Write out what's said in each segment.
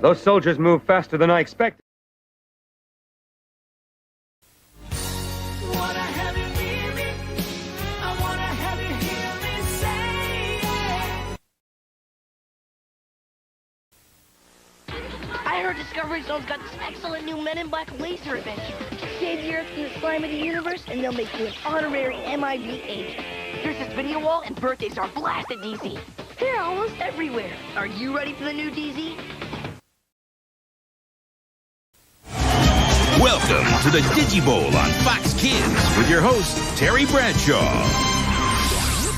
Those soldiers move faster than I expected. I heard Discovery Zone's got this excellent new Men in Black laser adventure. Save the Earth from the slime of the universe, and they'll make you an honorary MIB agent. There's this video wall, and birthdays are blasted, DZ. They're almost everywhere. Are you ready for the new DZ? Welcome to the Digibowl on Fox Kids with your host, Terry Bradshaw.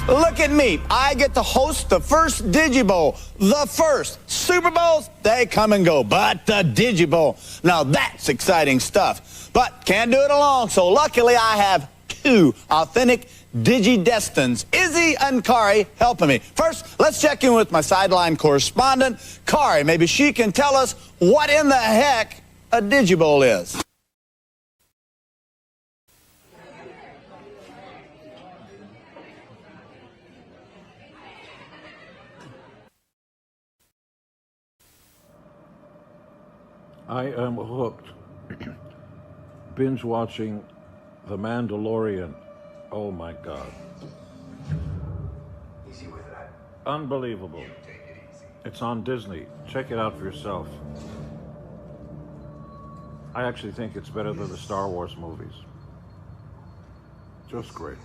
Look at me. I get to host the first Digibowl. The first. Super Bowls, they come and go. But the Digibowl, now that's exciting stuff. But can't do it alone, so luckily I have two authentic Digi-Destins, Izzy and Kari, helping me. First, let's check in with my sideline correspondent, Kari. Maybe she can tell us what in the heck a Digibowl is. I am hooked. Binge watching The Mandalorian. Oh my God. Easy with that. Unbelievable. It's on Disney. Check it out for yourself. I actually think it's better than the Star Wars movies. Just great.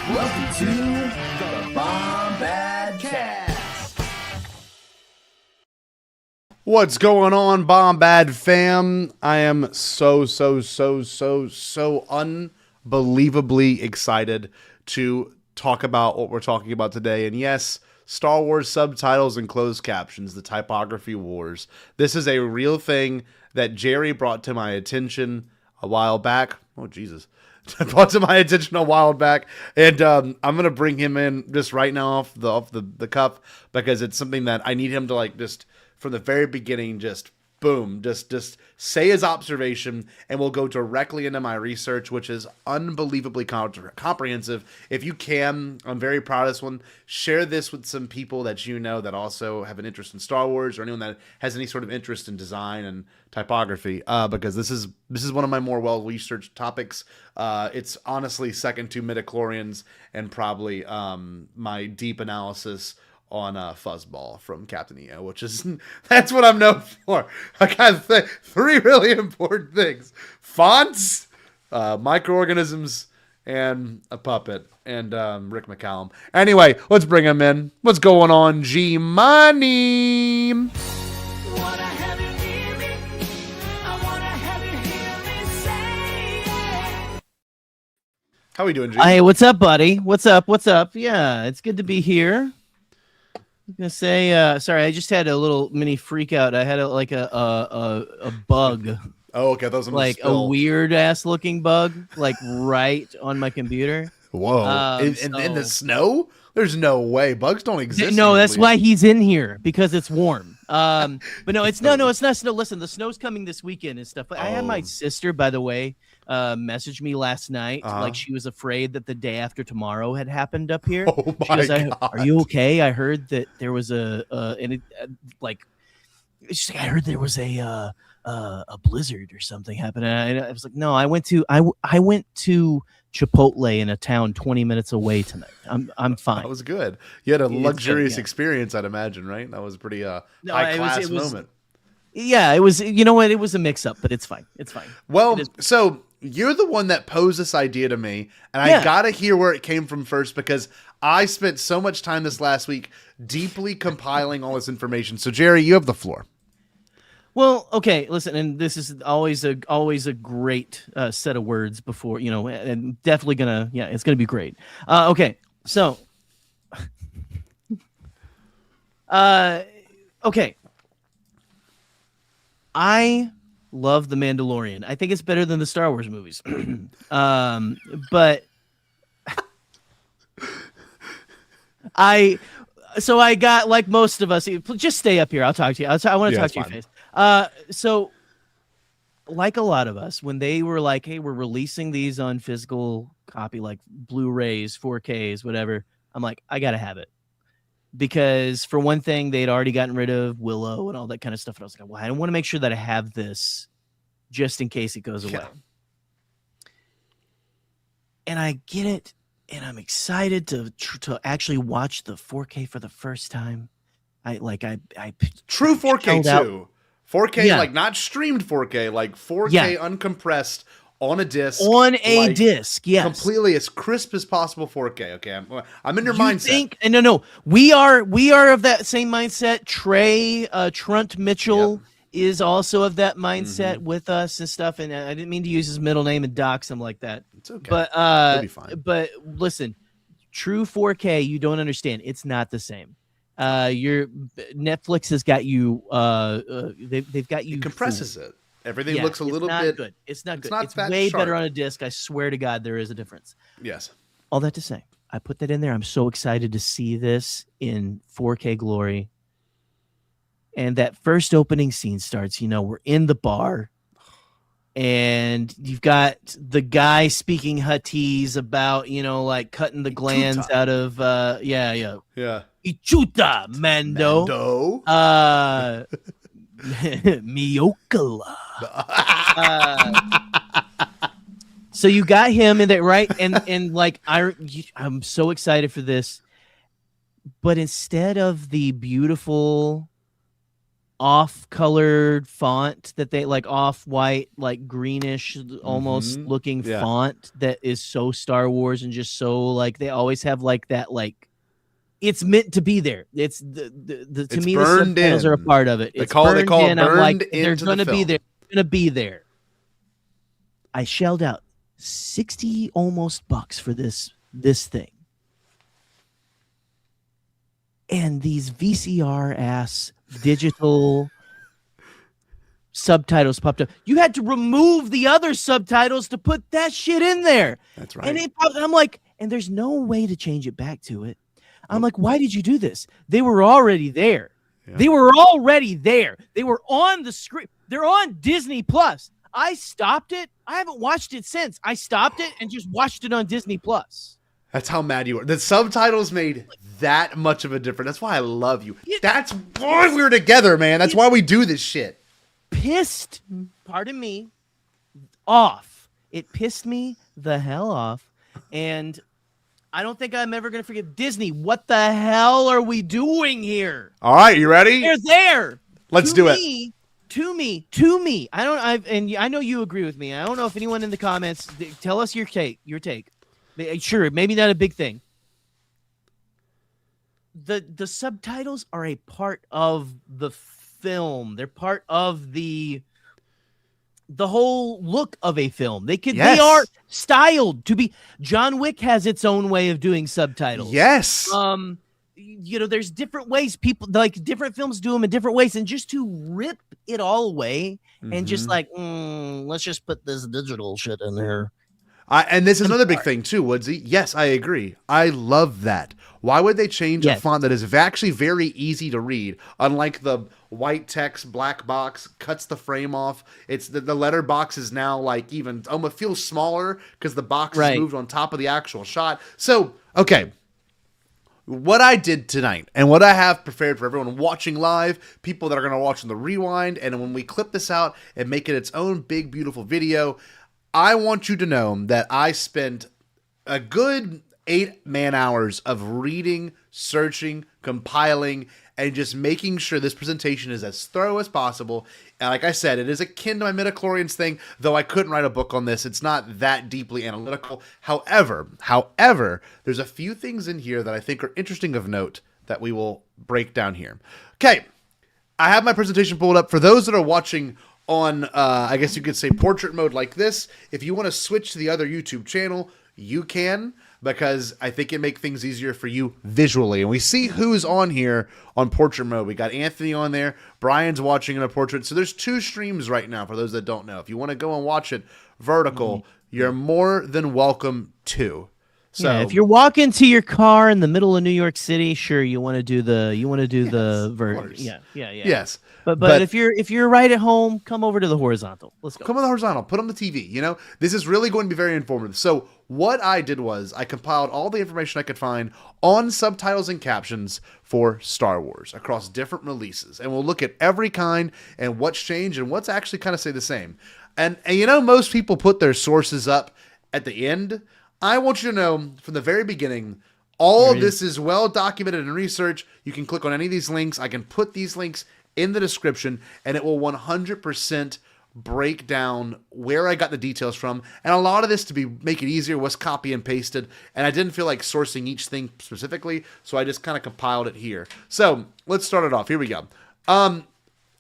Welcome to the Bombadcast. What's going on, Bombad fam? I am so unbelievably excited to talk about what we're talking about today. And yes, Star Wars subtitles and closed captions, the typography wars. This is a real thing that Jerry brought to my attention a while back. Oh, Jesus. Brought to my attention a while back, and I'm gonna bring him in just right now off the cuff, because it's something that I need him to, like, just from the very beginning, just boom, just say his observation, and we'll go directly into my research, which is unbelievably comprehensive. If you can, I'm very proud of this one. Share this with some people that you know that also have an interest in Star Wars, or anyone that has any sort of interest in design and typography, because this is one of my more well-researched topics. It's honestly second to midichlorians and probably my deep analysis on Fuzzball from Captain EO, which is, that's what I'm known for. I got three really important things: fonts, microorganisms, and a puppet, and Rick McCallum. Anyway, let's bring him in. What's going on, G-Money? How are we doing, G? Hey, what's up, buddy? What's up? Yeah, it's good to be here. I'm gonna say, sorry, I just had a little mini freak out. I had a bug. Oh, okay, that was like a weird ass looking bug, like right on my computer. Whoa! In the snow? There's no way. Bugs don't exist. No, that's usually. why he's in here, because it's warm. But no, it's not snow. Listen, the snow's coming this weekend and stuff. But I had my sister, by the way, message me last night, like she was afraid that the day after tomorrow had happened up here. Oh my God. Are you okay? I heard that there was I heard there was a blizzard or something happening. And I was like, no, I went to Chipotle in a town 20 minutes away tonight. I'm fine. That was good. You had a luxurious experience, I'd imagine, right? That was a pretty high class moment. Yeah, it was. You know what? It was a mix up, but it's fine. It's fine. Well, so you're the one that posed this idea to me, and I gotta hear where it came from first, because I spent so much time this last week deeply compiling all this information. So, Jerry, you have the floor. Well, okay, listen, and this is always a great set of words before, and definitely it's gonna be great. Okay, so, okay, I love The Mandalorian. I think it's better than the Star Wars movies, but I got, like most of us, just stay up here. I'll talk to you. I want to talk to your face. So like a lot of us, when they were like, hey, we're releasing these on physical copy, like Blu-rays, 4Ks, whatever, I'm like, I gotta have it, because for one thing, they'd already gotten rid of Willow and all that kind of stuff, and I was like, well, I want to make sure that I have this just in case it goes away. And I get it, and I'm excited to actually watch the 4K for the first time. I True 4K too. 4K, like not streamed 4K, like 4K uncompressed on a disc. On a disc, yes. Completely as crisp as possible 4K. Okay, I'm in your mindset. No. We are of that same mindset. Trey Trunt Mitchell is also of that mindset with us and stuff. And I didn't mean to use his middle name and dox him like that. It's okay. But it'll be fine. But listen, true 4K, you don't understand. It's not the same. Your Netflix has got you. They've got you. It compresses it. Everything looks a little bit good. It's not good. It's that way sharp. better on a disc. I swear to God, there is a difference. Yes. All that to say, I put that in there. I'm so excited to see this in 4K glory. And that first opening scene starts. We're in the bar, and you've got the guy speaking Huttese about, like cutting the glands out of Ichuta, Mando. Miokala. So you got him in there, right? And like I'm so excited for this, but instead of the beautiful off-colored font that they like, off-white, like greenish almost looking font that is so Star Wars and just so like they always have like that, like it's meant to be there. It's the to me the subtitles are a part of it. It's burned in. I'm like, they're gonna be there. Gonna be there. I shelled out $60 almost bucks for this thing, and these VCR ass digital subtitles popped up. You had to remove the other subtitles to put that shit in there. That's right. And I'm like, and there's no way to change it back to it. I'm like, why did you do this? They were already there. Yeah. They were already there. They were on the screen. They're on Disney Plus. I stopped it. I haven't watched it since. I stopped it and just watched it on Disney Plus. That's how mad you are. The subtitles made that much of a difference. That's why I love you. That's why we're together, man. That's why we do this shit. Pissed, pardon me, off. It pissed me the hell off. And I don't think I'm ever going to forget Disney. What the hell are we doing here? All right, you ready? They're there. Let's do it. To me. I know you agree with me. I don't know if anyone in the comments, tell us your take. Sure, maybe not a big thing. The subtitles are a part of the film. They're part of the whole look of a film. They are styled to be. John Wick has its own way of doing subtitles. Yes. There's different ways people like different films do them in different ways, and just to rip it all away and just like, let's just put this digital shit in there. And this is another big thing too, Woodsy. Yes, I agree. I love that. Why would they change a font that is actually very easy to read? Unlike the white text, black box, cuts the frame off. It's the letter box is now like even almost feels smaller because the box is moved on top of the actual shot. So, okay. What I did tonight and what I have prepared for everyone watching live, people that are going to watch on the rewind, and when we clip this out and make it its own big, beautiful video, I want you to know that I spent a good 8 man-hours of reading, searching, compiling, and just making sure this presentation is as thorough as possible. And like I said, it is akin to my midichlorians thing, though I couldn't write a book on this. It's not that deeply analytical. However, there's a few things in here that I think are interesting of note that we will break down here. Okay, I have my presentation pulled up. For those that are watching on, I guess you could say portrait mode like this, if you want to switch to the other YouTube channel, you can, because I think it makes things easier for you visually. And we see who's on here on portrait mode. We got Anthony on there. Brian's watching in a portrait. So there's 2 streams right now for those that don't know. If you want to go and watch it vertical, you're more than welcome to. So yeah, if you're walking to your car in the middle of New York City, sure, you want to do the vertical. Yeah. Yes. But if you're right at home, come over to the horizontal. Let's go. Come on the horizontal. Put on the TV. You know, this is really going to be very informative. So what I did was I compiled all the information I could find on subtitles and captions for Star Wars across different releases, and we'll look at every kind and what's changed and what's actually kind of stay the same. And you know, most people put their sources up at the end. I want you to know from the very beginning, all of this is well documented in research. You can click on any of these links. I can put these links in the description, and it will 100% break down where I got the details from. And a lot of this, to make it easier, was copy and pasted, and I didn't feel like sourcing each thing specifically, so I just kind of compiled it here. So let's start it off. Here we go.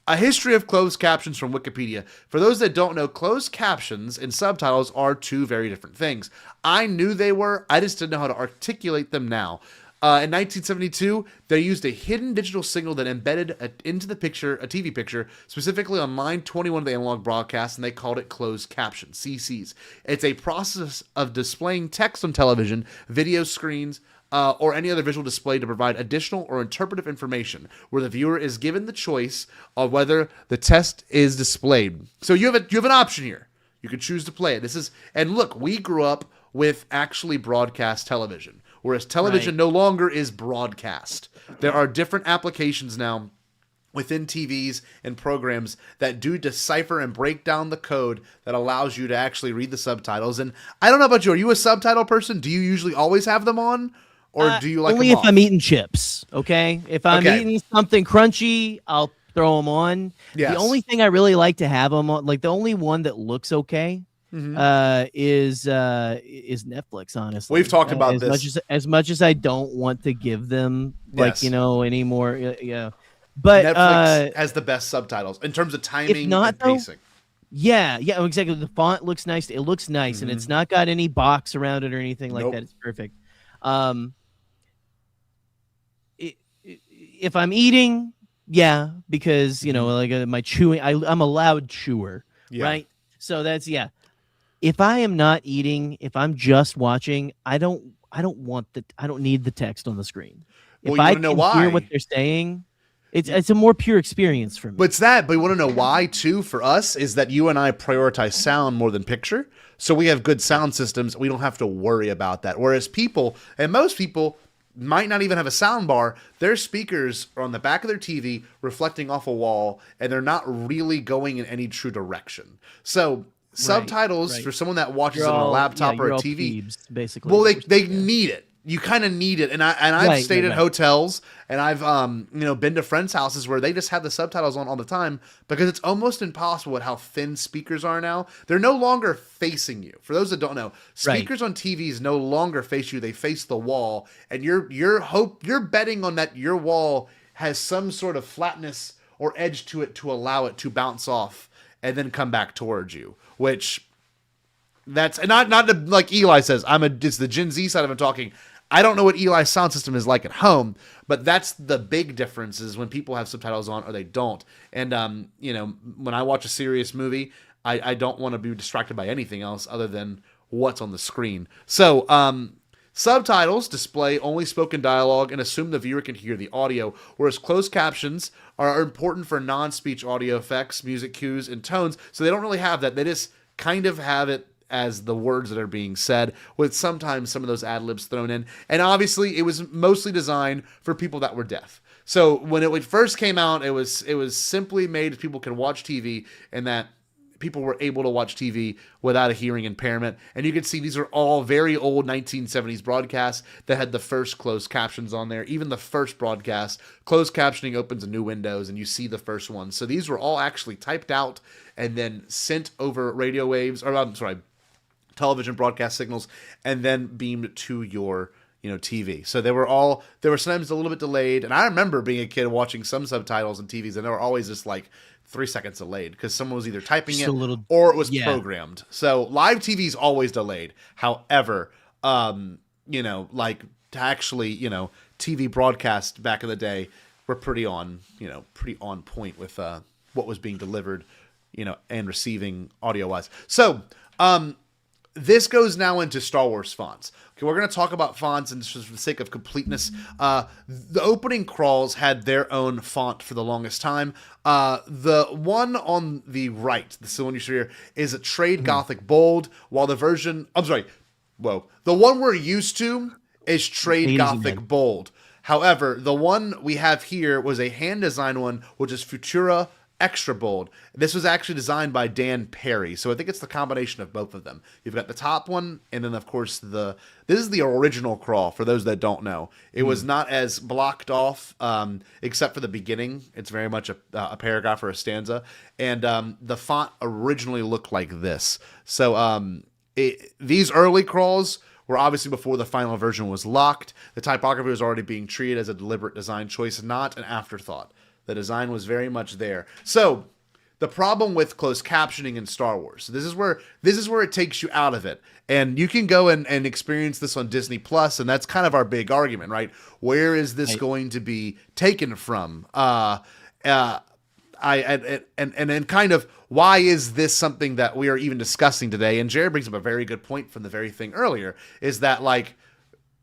A history of closed captions from Wikipedia. For those that don't know, closed captions and subtitles are 2 very different things. I knew they were, I just didn't know how to articulate them now. In 1972, they used a hidden digital signal that embedded into the picture, a TV picture, specifically on line 21 of the analog broadcast, and they called it closed captions, CCs. It's a process of displaying text on television, video screens, or any other visual display to provide additional or interpretive information, where the viewer is given the choice of whether the text is displayed. So you have an option here. You can choose to play it. And look, we grew up with actually broadcast television, whereas television no longer is broadcast. There are different applications now within TVs and programs that do decipher and break down the code that allows you to actually read the subtitles. And I don't know about you. Are you a subtitle person? Do you usually always have them on? Or do you like only them if I'm eating chips? Okay, if I'm eating something crunchy, I'll throw them on. Yes. The only thing I really like to have them on, like the only one that looks okay, is Netflix. Honestly, we've talked about this as much as I don't want to give them any more. Yeah, but Netflix has the best subtitles in terms of timing and pacing. Yeah, exactly. The font looks nice. It looks nice, and it's not got any box around it or anything like that. It's perfect. If I'm eating, because like my chewing, I'm a loud chewer, right? So that's If I am not eating, if I'm just watching, I don't need the text on the screen. Well, if I can hear what they're saying, it's a more pure experience for me. But you want to know why too? For us, is that you and I prioritize sound more than picture, so we have good sound systems. We don't have to worry about that. Whereas most people might not even have a sound bar. Their speakers are on the back of their TV reflecting off a wall, and they're not really going in any true direction. So subtitles for someone that watches it on a laptop or a TV, basically. well, they need it. You kind of need it, and I've stayed at hotels, and I've been to friends' houses where they just have the subtitles on all the time, because it's almost impossible at how thin speakers are now. They're no longer facing you. For those that don't know, speakers on TVs no longer face you; they face the wall, and you're betting on that your wall has some sort of flatness or edge to it to allow it to bounce off and then come back towards you, which. That's not like Eli says. It's the Gen Z side of him talking. I don't know what Eli's sound system is like at home, but that's the big difference is when people have subtitles on or they don't. And when I watch a serious movie, I don't want to be distracted by anything else other than what's on the screen. So, subtitles display only spoken dialogue and assume the viewer can hear the audio, whereas closed captions are important for non-speech audio effects, music cues, and tones, so they don't really have that. They just kind of have it as the words that are being said, with sometimes some of those ad-libs thrown in. And obviously, it was mostly designed for people that were deaf. So when it first came out, it was simply made so people could watch TV, and that people were able to watch TV without a hearing impairment. And you can see these are all very old 1970s broadcasts that had the first closed captions on there. Even the first broadcast, closed captioning opens a new windows and you see the first one. So these were all actually typed out and then sent over radio waves, or I'm sorry, television broadcast signals, and then beamed to your TV. So they were sometimes a little bit delayed. And I remember being a kid watching some subtitles and TVs, and they were always just like 3 seconds delayed because someone was either typing it or it was programmed. So live TV is always delayed. However, like to actually, TV broadcast back in the day were pretty on point with what was being delivered, and receiving audio wise. So, this goes now into Star Wars fonts. Okay, we're going to talk about fonts, and just for the sake of completeness, the opening crawls had their own font for the longest time. The one on the right, the one you see here, is a Trade Gothic Bold, while the one we're used to is Trade Gothic Bold. However, the one we have here was a hand-designed one, which is Futura Extra Bold. This was actually designed by Dan Perry, so I think it's the combination of both of them. You've got the top one, and then of course this is the original crawl. For those that don't know, it was not as blocked off, except for the beginning. It's very much a paragraph or a stanza, and the font originally looked like this. So these early crawls were obviously before the final version was locked. The typography was already being treated as a deliberate design choice, not an afterthought. The design was very much there. So the problem with closed captioning in Star Wars, this is where it takes you out of it. And you can go and experience this on Disney Plus, and that's kind of our big argument, right? Where is this going to be taken from? And kind of why is this something that we are even discussing today? And Jared brings up a very good point from the very thing earlier, is that like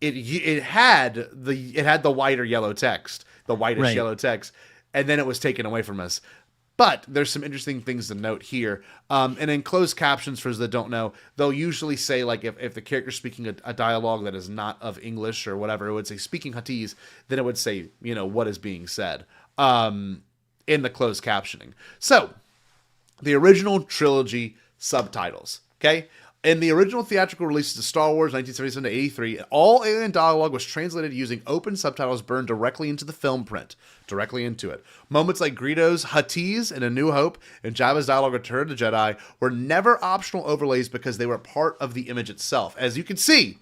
it had the white or yellow text, the whitish yellow text, and then it was taken away from us. But there's some interesting things to note here. And in closed captions, for those that don't know, they'll usually say, like, if the character's speaking a dialogue that is not of English or whatever, it would say speaking Huttese, then it would say, what is being said in the closed captioning. So, the original trilogy subtitles, okay? In the original theatrical releases of Star Wars 1977 to 83, all alien dialogue was translated using open subtitles burned directly into the film print, directly into it. Moments like Greedo's Huttese in A New Hope and Jabba's dialogue Return of the Jedi were never optional overlays because they were part of the image itself. As you can see,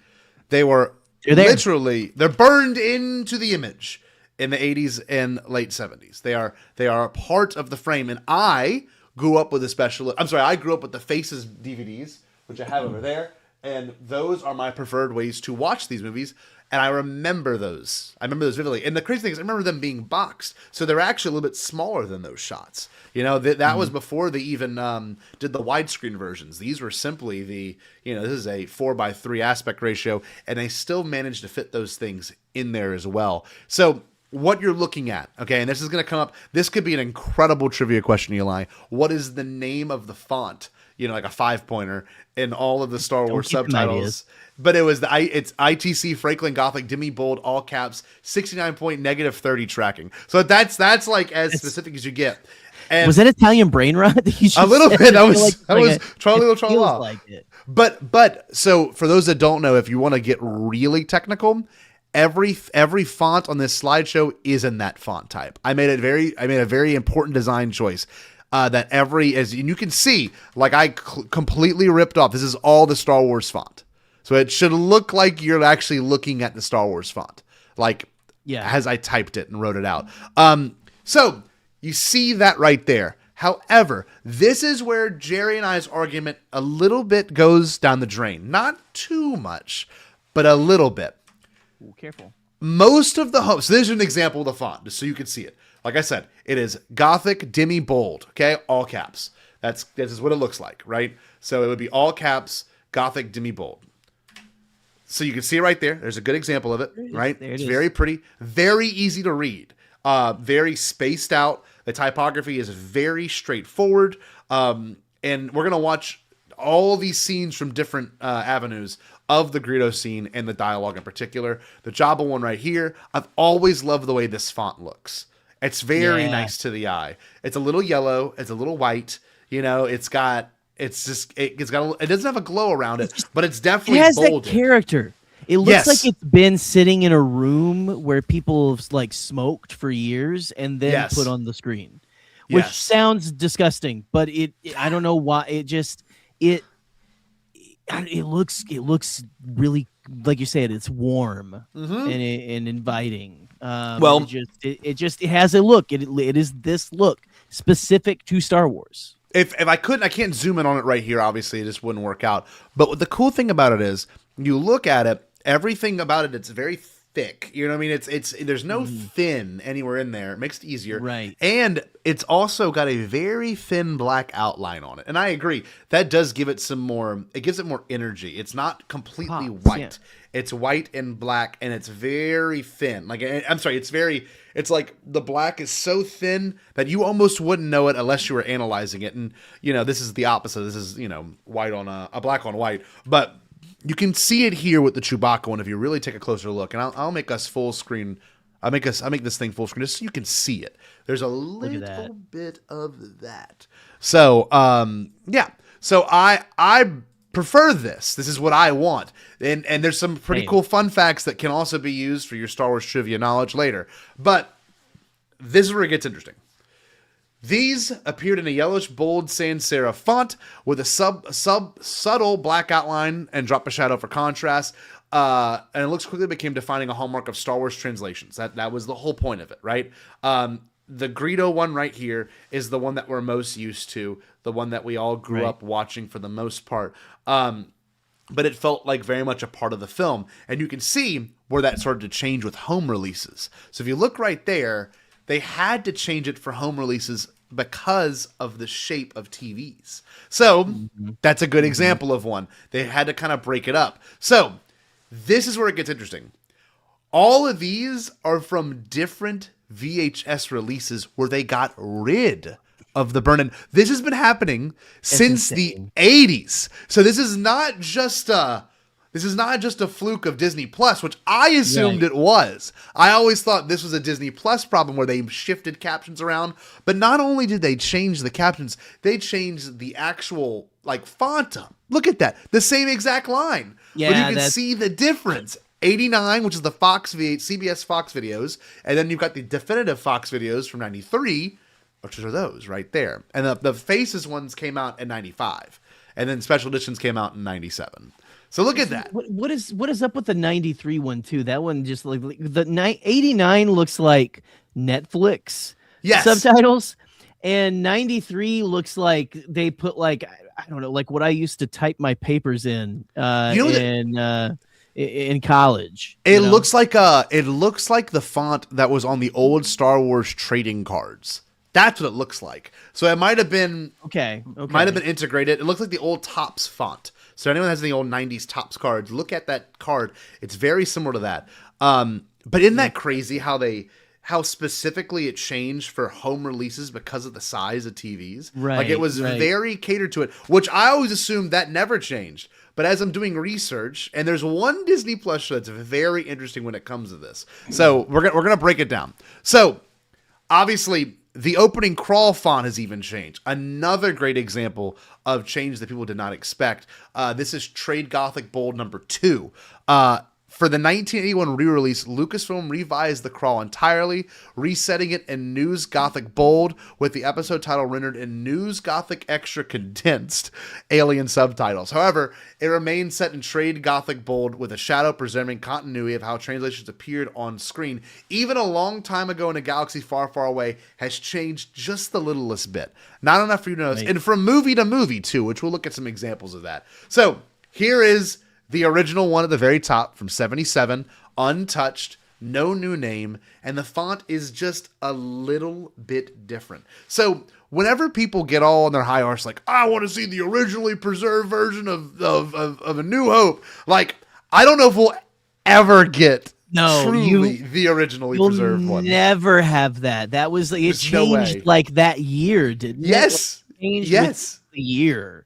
they're burned into the image in the 80s and late 70s. They are a part of the frame, and I grew up with I grew up with the Faces DVDs, which I have over there, and those are my preferred ways to watch these movies, and I remember those. I remember those vividly. And the crazy thing is, I remember them being boxed, so they're actually a little bit smaller than those shots. That was before they even did the widescreen versions. These were simply this is a 4:3 aspect ratio, and they still managed to fit those things in there as well. So what you're looking at, okay, and this is going to come up, this could be an incredible trivia question, Eli. What is the name of the font? Like a 5-pointer in all of the Star Wars subtitles. But it's ITC Franklin Gothic Demi Bold all caps 69 -30 tracking. So that's like as specific as you get. And was that Italian brain rot? A little bit. That was Charlie Trala. Like it. But so for those that don't know, if you want to get really technical, every font on this slideshow is in that font type. I made a very important design choice. As you can see, like I completely ripped off. This is all the Star Wars font. So it should look like you're actually looking at the Star Wars font. As I typed it and wrote it out. So you see that right there. However, this is where Jerry and I's argument a little bit goes down the drain. Not too much, but a little bit. Ooh, careful. Most of the homes, so there's an example of the font, just so you can see it. Like I said, it is Gothic Demi Bold, okay? All caps. This is what it looks like, right? So it would be all caps, Gothic demi-bold. So you can see it right there. There's a good example of it, right? There it It's is. very pretty, very easy to read, very spaced out. The typography is very straightforward. And we're going to watch all these scenes from different avenues of the Greedo scene and the dialogue in particular. The Jabba one right here, I've always loved the way this font looks. It's very nice to the eye. It's a little yellow. It's a little white. You know, it doesn't have a glow around it, but it's definitely It has bolded. that character. It looks like it's been sitting in a room where people have like smoked for years and then put on the screen, which sounds disgusting, but I don't know why it looks really, like you said, it's warm and inviting. It has a look. It is this look specific to Star Wars. If I couldn't, I can't zoom in on it right here. Obviously, it just wouldn't work out. But what the cool thing about it is, you look at it, everything about it, it's very thick. You know what I mean? It's there's no thin anywhere in there. It makes it easier. Right. And it's also got a very thin black outline on it. And I agree. That does give it it gives it more energy. It's not completely white. Yeah. It's white and black, and it's very thin. It's like the black is so thin that you almost wouldn't know it unless you were analyzing it. And, you know, this is the opposite. This is, you know, white on a black on white. But you can see it here with the Chewbacca one if you really take a closer look. And I'll make us full screen. I'll make this thing full screen just so you can see it. There's a little bit of that. So, yeah. So I prefer this. This is what I want. And there's some pretty cool fun facts that can also be used for your Star Wars trivia knowledge later. But this is where it gets interesting. These appeared in a yellowish bold sans serif font with a subtle black outline and drop a shadow for contrast. And it looks quickly became defining a hallmark of Star Wars translations. That was the whole point of it, right? The Greedo one right here is the one that we're most used to, the one that we all grew up watching for the most part. But it felt like very much a part of the film. And you can see where that started to change with home releases. So if you look right there, they had to change it for home releases because of the shape of TVs. So that's a good example of one. They had to kind of break it up. So this is where it gets interesting. All of these are from different VHS releases where they got rid of the burn-in. This has been happening since the 80s. So this is not just a fluke of Disney Plus, which I assumed it was. I always thought this was a Disney Plus problem where they shifted captions around. But not only did they change the captions, they changed the actual font up. Look at that. The same exact line. Yeah, but you can see the difference. 89, which is the CBS Fox videos, and then you've got the definitive Fox videos from 93, which are those right there. And the Faces ones came out in 95, and then special editions came out in 97. So look at that. What is up with the 93 one too? That one just like the 89 looks like Netflix subtitles, and 93 looks like they put I don't know, like what I used to type my papers in in college. It looks like the font that was on the old Star Wars trading cards. That's what it looks like. So it might have been might have been integrated. It looks like the old Topps font. So anyone that has the old 90s Topps cards, look at that card. It's very similar to that. But isn't that crazy how specifically it changed for home releases because of the size of TVs? Right. Like it was very catered to it, which I always assumed that never changed. But as I'm doing research, and there's one Disney Plus show that's very interesting when it comes to this. So we're gonna break it down. So obviously the opening crawl font has even changed. Another great example of change that people did not expect. This is Trade Gothic Bold number 2. For the 1981 re-release, Lucasfilm revised the crawl entirely, resetting it in News Gothic Bold, with the episode title rendered in News Gothic Extra Condensed alien subtitles. However, it remains set in Trade Gothic Bold with a shadow preserving continuity of how translations appeared on screen. Even a long time ago in a galaxy far, far away has changed just the littlest bit. Not enough for you to notice. And from movie to movie, too, which we'll look at some examples of that. So, here is the original one at the very top from 77, untouched, no new name, and the font is just a little bit different. So whenever people get all on their high horse, like, I want to see the originally preserved version of A New Hope, like, I don't know if we'll ever get truly the originally preserved one. You'll never have that. That was it. There's changed like that year, didn't it? Yes. Like, changed Yes. with the year.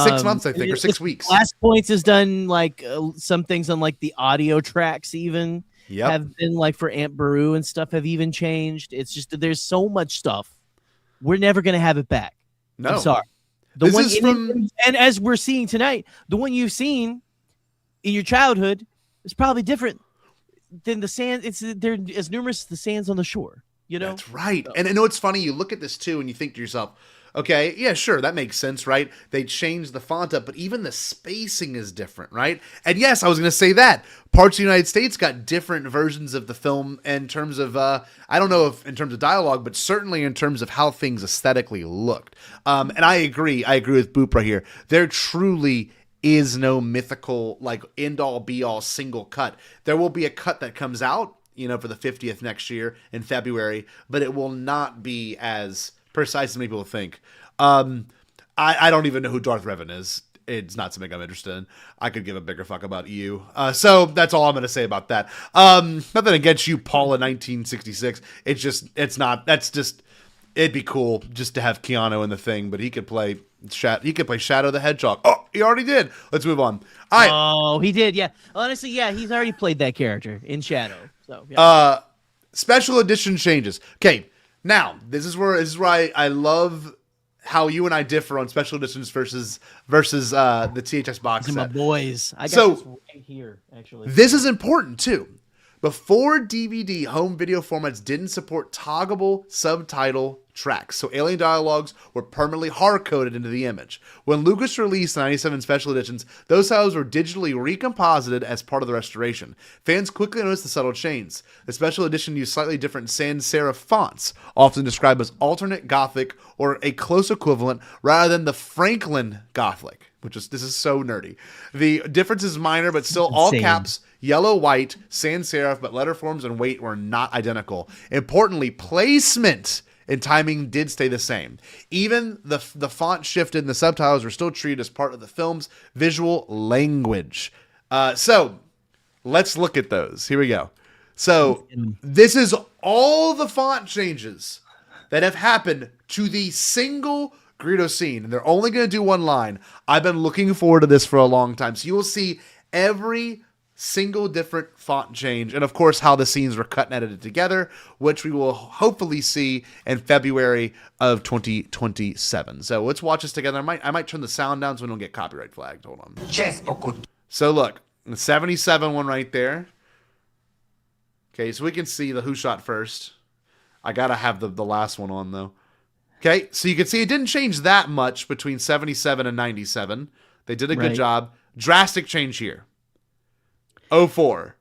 6 months, I think, or 6 weeks. Last Points has done like some things on like the audio tracks even have been like for Aunt Beru and stuff have even changed. It's just that there's so much stuff. We're never going to have it back. No. I'm sorry. The one and as we're seeing tonight, the one you've seen in your childhood is probably different than the sand. They're as numerous as the sands on the shore. You know? That's right. So. And I know it's funny. You look at this too, and you think to yourself, okay, yeah, sure, that makes sense, right? They changed the font up, but even the spacing is different, right? And yes, I was going to say that. Parts of the United States got different versions of the film in terms of, I don't know if in terms of dialogue, but certainly in terms of how things aesthetically looked. And I agree with Boop right here. There truly is no mythical, like, end-all, be-all single cut. There will be a cut that comes out, you know, for the 50th next year in February, but it will not be as precise as many people think. I don't even know who Darth Revan is. It's not something I'm interested in. I could give a bigger fuck about you. So that's all I'm going to say about that. Nothing against you, Paula 1966. It'd be cool just to have Keanu in the thing, but he could play Shadow the Hedgehog. Oh, he already did. Let's move on. All right. Oh, he did. Yeah. Honestly, yeah, he's already played that character in Shadow. So, yeah. Special edition changes. Okay. Now, this is where I love how you and I differ on special editions versus the THX box set. My boys. I got this right here, actually. This is important, too. Before DVD, home video formats didn't support toggable subtitle tracks, so alien dialogues were permanently hard-coded into the image. When Lucas released the 97 special editions, those titles were digitally recomposited as part of the restoration. Fans quickly noticed the subtle change. The special edition used slightly different sans serif fonts, often described as alternate Gothic or a close equivalent, rather than the Franklin Gothic, this is so nerdy. The difference is minor, but still all caps, yellow, white, sans serif, but letter forms and weight were not identical. Importantly, placement and timing did stay the same. Even the font shifted and the subtitles were still treated as part of the film's visual language. So let's look at those. Here we go. So this is all the font changes that have happened to the single Greedo scene, and they're only going to do one line. I've been looking forward to this for a long time. So you will see every single different font change, and of course how the scenes were cut and edited together, which we will hopefully see in February of 2027. So let's watch this together. I might turn the sound down so we don't get copyright flagged. Hold on. So look, the 77 one right there. Okay, so we can see the who shot first. I gotta have the last one on though. Okay, so you can see it didn't change that much between 77 and 97. They did a good job. Drastic change here. 04.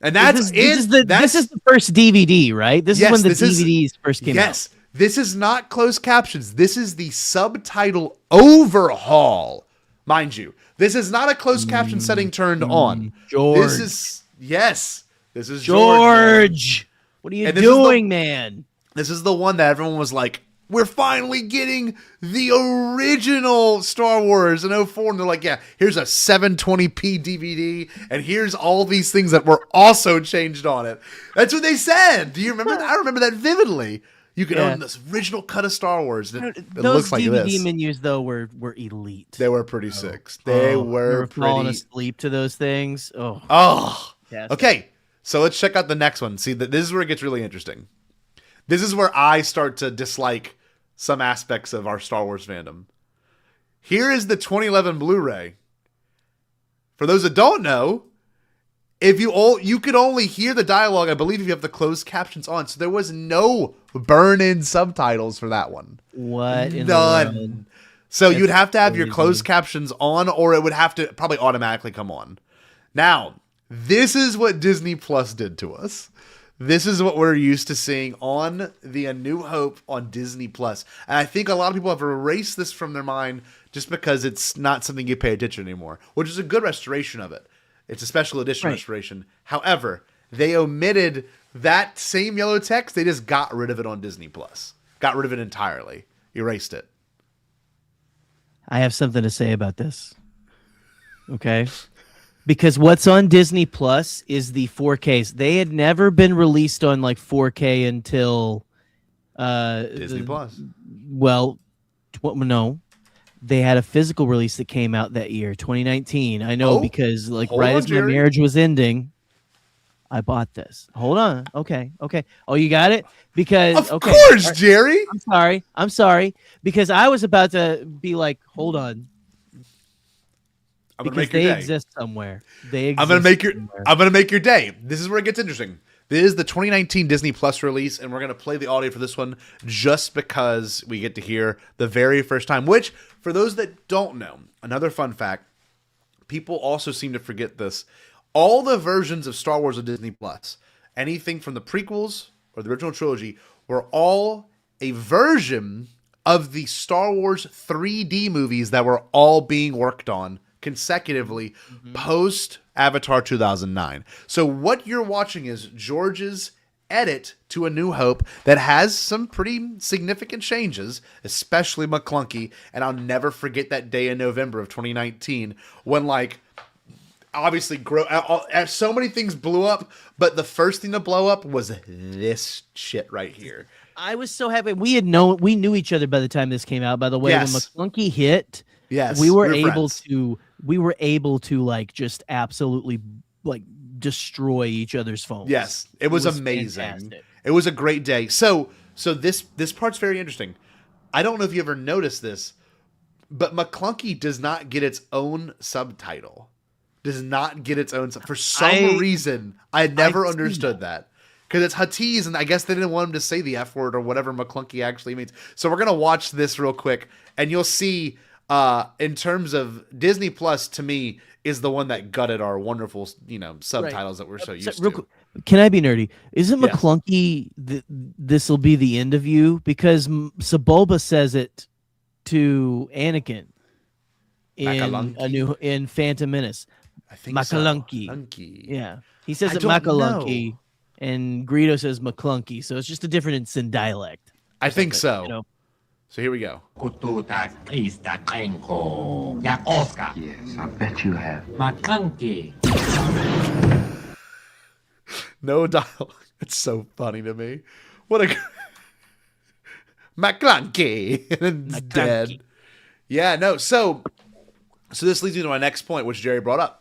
And this is the first DVD, right? This is when the DVDs first came out. Yes. This is not closed captions. This is the subtitle overhaul. Mind you, this is not a closed caption setting turned on. George. This is George. What are you doing, man? This is the one that everyone was like, we're finally getting the original Star Wars in 04. And they're like, yeah, here's a 720p DVD. And here's all these things that were also changed on it. That's what they said. Do you remember that? I remember that vividly. You can own this original cut of Star Wars. It looks like DVD this. menus, though, were elite. They were pretty sick. They were falling asleep to those things. Okay. So let's check out the next one. See, this is where it gets really interesting. This is where I start to dislike some aspects of our Star Wars fandom. Here is the 2011 Blu-ray. For those that don't know, you could only hear the dialogue, I believe, if you have the closed captions on. So there was no burn-in subtitles for that one. What? None. So you'd have to have your closed captions on, or it would have to probably automatically come on. Now, this is what Disney Plus did to us. This is what we're used to seeing on the A New Hope on Disney Plus. And I think a lot of people have erased this from their mind just because it's not something you pay attention anymore, which is a good restoration of it. It's a special edition restoration. However, they omitted that same yellow text. They just got rid of it on Disney Plus. Got rid of it entirely. Erased it. I have something to say about this. Okay. Because what's on Disney Plus is the 4Ks. They had never been released on like 4K until Disney Plus. Well, no. They had a physical release that came out that year, 2019. I know because like right as my marriage was ending, I bought this. Hold on. Okay. Oh, you got it? Because of course, Jerry. I'm sorry. Because I was about to be like, hold on. I'm gonna because make your day. Exist somewhere. They exist. I'm gonna make your day. This is where it gets interesting. This is the 2019 Disney Plus release, and we're gonna play the audio for this one just because we get to hear the very first time. Which, for those that don't know, another fun fact, people also seem to forget this. All the versions of Star Wars on Disney Plus, anything from the prequels or the original trilogy, were all a version of the Star Wars 3D movies that were all being worked on consecutively post Avatar 2009. So what you're watching is George's edit to A New Hope that has some pretty significant changes, especially McClunky. And I'll never forget that day in November of 2019 when like obviously so many things blew up, but the first thing to blow up was this shit right here. I was so happy. We knew each other by the time this came out, by the way. Yes. When McClunky hit, yes, we were able to like just absolutely like destroy each other's phones. Yes, it was amazing. Fantastic. It was a great day. So this part's very interesting. I don't know if you ever noticed this, but McClunky does not get its own subtitle. Does not get its own for some reason. I never understood that. Because it's Huttese, and I guess they didn't want him to say the F word or whatever McClunky actually means. So we're going to watch this real quick, and you'll see, in terms of Disney Plus, to me, is the one that gutted our wonderful, subtitles that we're so used to. Quick, can I be nerdy? Isn't McClunky, this will be the end of you? Because Sebulba says it to Anakin in Phantom Menace. I think McClunky. Yeah. He says it McClunky. And Greedo says McClunky, so it's just a difference in dialect. I think so. So here we go. Yes, I bet you have. McClunky. No dialogue. It's so funny to me. What a McClunky. And it's dead. Yeah, no. So this leads me to my next point, which Jerry brought up.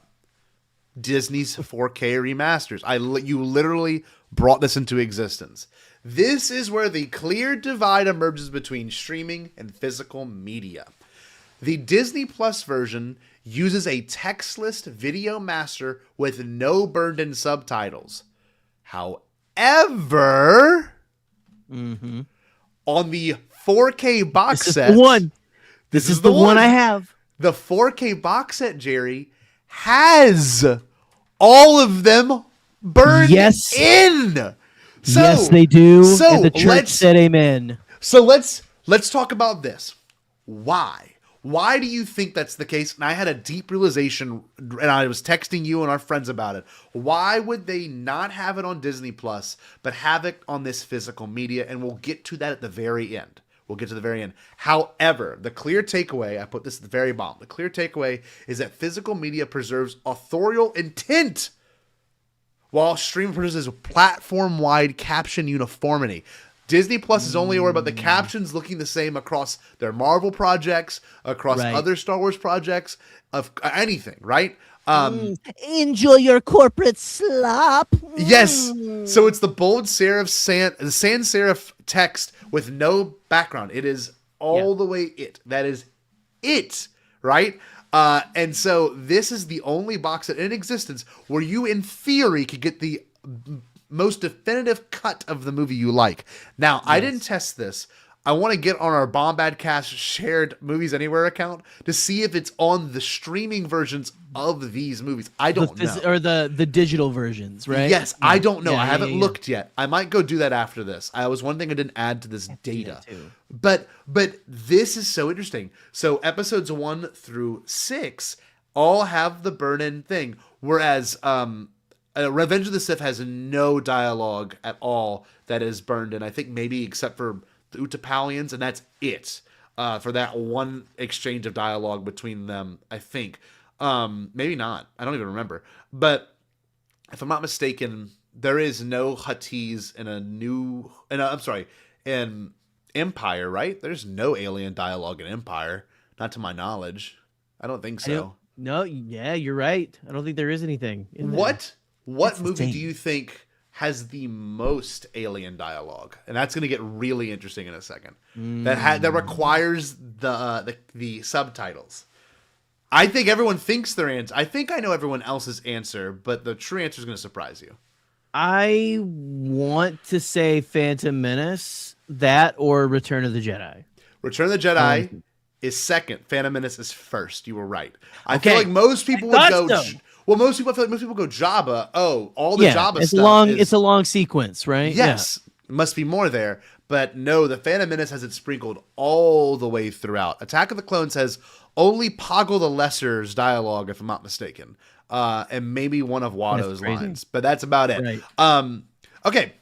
Disney's 4K remasters. You literally brought this into existence. This is where the clear divide emerges between streaming and physical media. The Disney Plus version uses a textless video master with no burned-in subtitles. However, on the 4K box set, this is the one I have. The 4K box set, Jerry, has all of them burned in. So, yes, they do. And the church said amen. So let's talk about this. Why? Why do you think that's the case? And I had a deep realization, and I was texting you and our friends about it. Why would they not have it on Disney Plus, but have it on this physical media? And we'll get to that at the very end. However, the clear takeaway, I put this at the very bottom, the clear takeaway is that physical media preserves authorial intent while streaming produces platform-wide caption uniformity. Disney Plus is only worried about the captions looking the same across their Marvel projects, across other Star Wars projects, of anything, right? Enjoy your corporate slop. Yes. So it's the bold serif sans serif text with no background. It is all the way it. That is it, right? And so this is the only box set in existence where you, in theory, could get the most definitive cut of the movie you like. Now, I didn't test this. I want to get on our Bombadcast shared Movies Anywhere account to see if it's on the streaming versions of these movies. I don't know. Or the digital versions, right? Yes, I don't know. I haven't looked yet. I might go do that after this. I was one thing I didn't add to this data. But this is so interesting. So episodes 1 through 6 all have the burn-in thing. Whereas Revenge of the Sith has no dialogue at all that is burned in. I think maybe except for the Utapaulians, and that's it for that one exchange of dialogue between them, I think. Maybe not. I don't even remember. But if I'm not mistaken, there is no Huttese in Empire, right? There's no alien dialogue in Empire, not to my knowledge. I don't think so. No, yeah, you're right. I don't think there is anything. What movie do you think has the most alien dialogue? And that's going to get really interesting in a second. That requires the subtitles. I think everyone thinks their answer. I think I know everyone else's answer, but the true answer is going to surprise you. I want to say Phantom Menace, that or Return of the Jedi. Return of the Jedi is second. Phantom Menace is first. You were right. I feel like most people would go. So. Well, most people go Jabba. Oh, all the Jabba it's stuff. It's a long sequence, right? Yes, must be more there. But no, the Phantom Menace has it sprinkled all the way throughout. Attack of the Clones has only Poggle the Lesser's dialogue, if I'm not mistaken, and maybe one of Watto's lines. But that's about it. Right. Okay,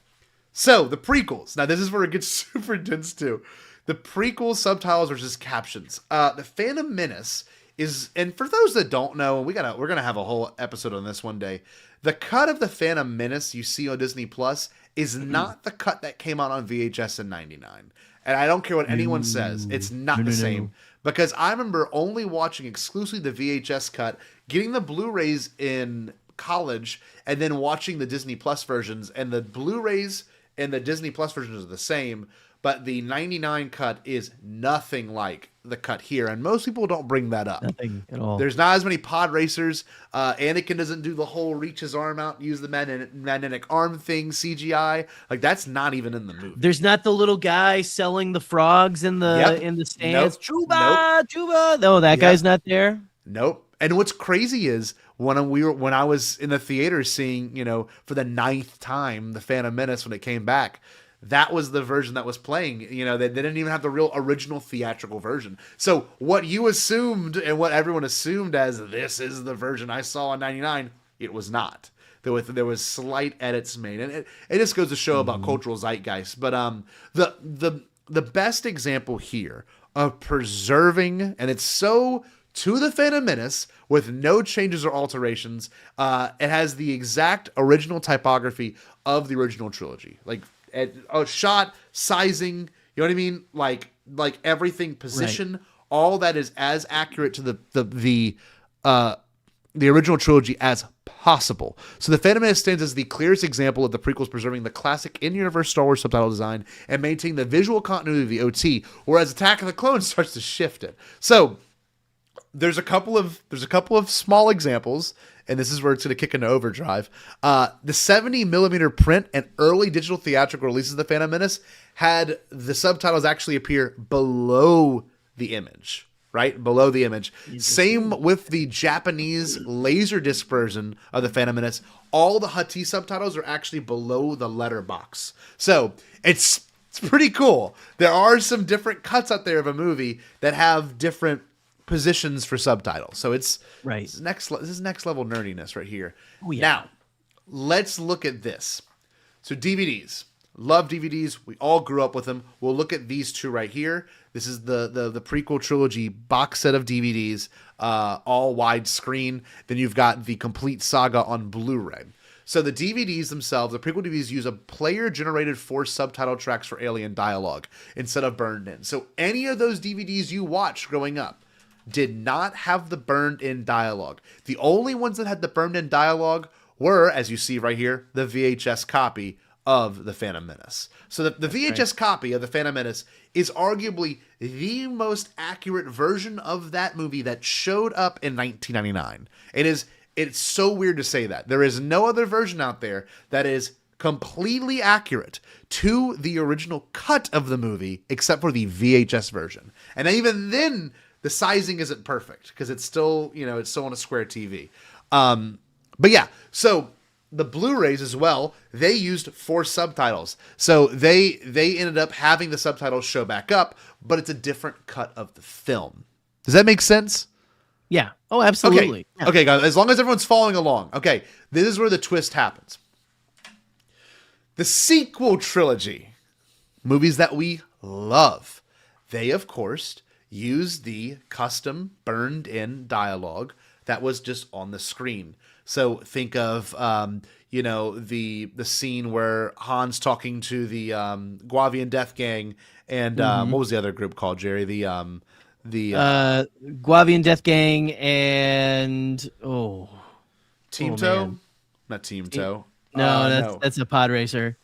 so the prequels. Now this is where it gets super dense too. The prequels, subtitles versus captions. The Phantom Menace is, and for those that don't know, we're gonna have a whole episode on this one day. The cut of the Phantom Menace you see on Disney Plus is not the cut that came out on VHS in '99, and I don't care what anyone says, it's not the same. Because I remember only watching exclusively the VHS cut, getting the Blu-rays in college, and then watching the Disney Plus versions. And the Blu-rays and the Disney Plus versions are the same, but the '99 cut is nothing like the cut here, and most people don't bring that up. Nothing at all. There's not as many pod racers. Anakin doesn't do the whole reach his arm out, use the magnetic arm thing, CGI. Like that's not even in the movie. There's not the little guy selling the frogs in the stands. Nope. Chuba. No, that guy's not there. Nope. And what's crazy is when I was in the theater seeing, for the 9th time, the Phantom Menace when it came back. That was the version that was playing. They didn't even have the real original theatrical version. So what you assumed and what everyone assumed as this is the version I saw in '99, it was not. There was slight edits made, and it just goes to show about cultural zeitgeist. But the best example here of preserving, and it's so to the Phantom Menace with no changes or alterations. It has the exact original typography of the original trilogy, like. A shot, sizing, you know what I mean? Like everything, position, all that is as accurate to the original trilogy as possible. So the Phantom Menace stands as the clearest example of the prequels preserving the classic in-universe Star Wars subtitle design and maintaining the visual continuity of the OT, whereas Attack of the Clones starts to shift it. So there's a couple of small examples, and this is where it's going to kick into overdrive. The 70mm print and early digital theatrical releases of the Phantom Menace had the subtitles actually appear below the image, right? Below the image. Same with the Japanese LaserDisc version of the Phantom Menace. All the Huttese subtitles are actually below the letterbox. So it's pretty cool. There are some different cuts out there of a movie that have different positions for subtitles. So it's this is next level nerdiness right here. Oh, yeah. Now, let's look at this. So DVDs. Love DVDs. We all grew up with them. We'll look at these two right here. This is the prequel trilogy box set of DVDs, all widescreen. Then you've got the complete saga on Blu-ray. So the DVDs themselves, the prequel DVDs use a player-generated forced subtitle tracks for alien dialogue instead of burned in. So any of those DVDs you watched growing up did not have the burned in dialogue. The only ones that had the burned in dialogue were, as you see right here, the VHS copy of the Phantom Menace. So the VHS copy of the Phantom Menace is arguably the most accurate version of that movie that showed up in 1999. It's so weird to say that. There is no other version out there that is completely accurate to the original cut of the movie except for the VHS version. And even then, the sizing isn't perfect because it's still, it's still on a square TV. But yeah, so the Blu-rays as well, they used forced subtitles. So they ended up having the subtitles show back up, but it's a different cut of the film. Does that make sense? Yeah. Oh, absolutely. Okay. Yeah. Okay, guys. As long as everyone's following along. Okay, this is where the twist happens. The sequel trilogy, movies that we love, they of course use the custom burned-in dialogue that was just on the screen. So think of the scene where Han's talking to the Guavian Death Gang and what was the other group called, Jerry? The Guavian Death Gang and Team Toe? Not Team Toe. No, that's a pod racer.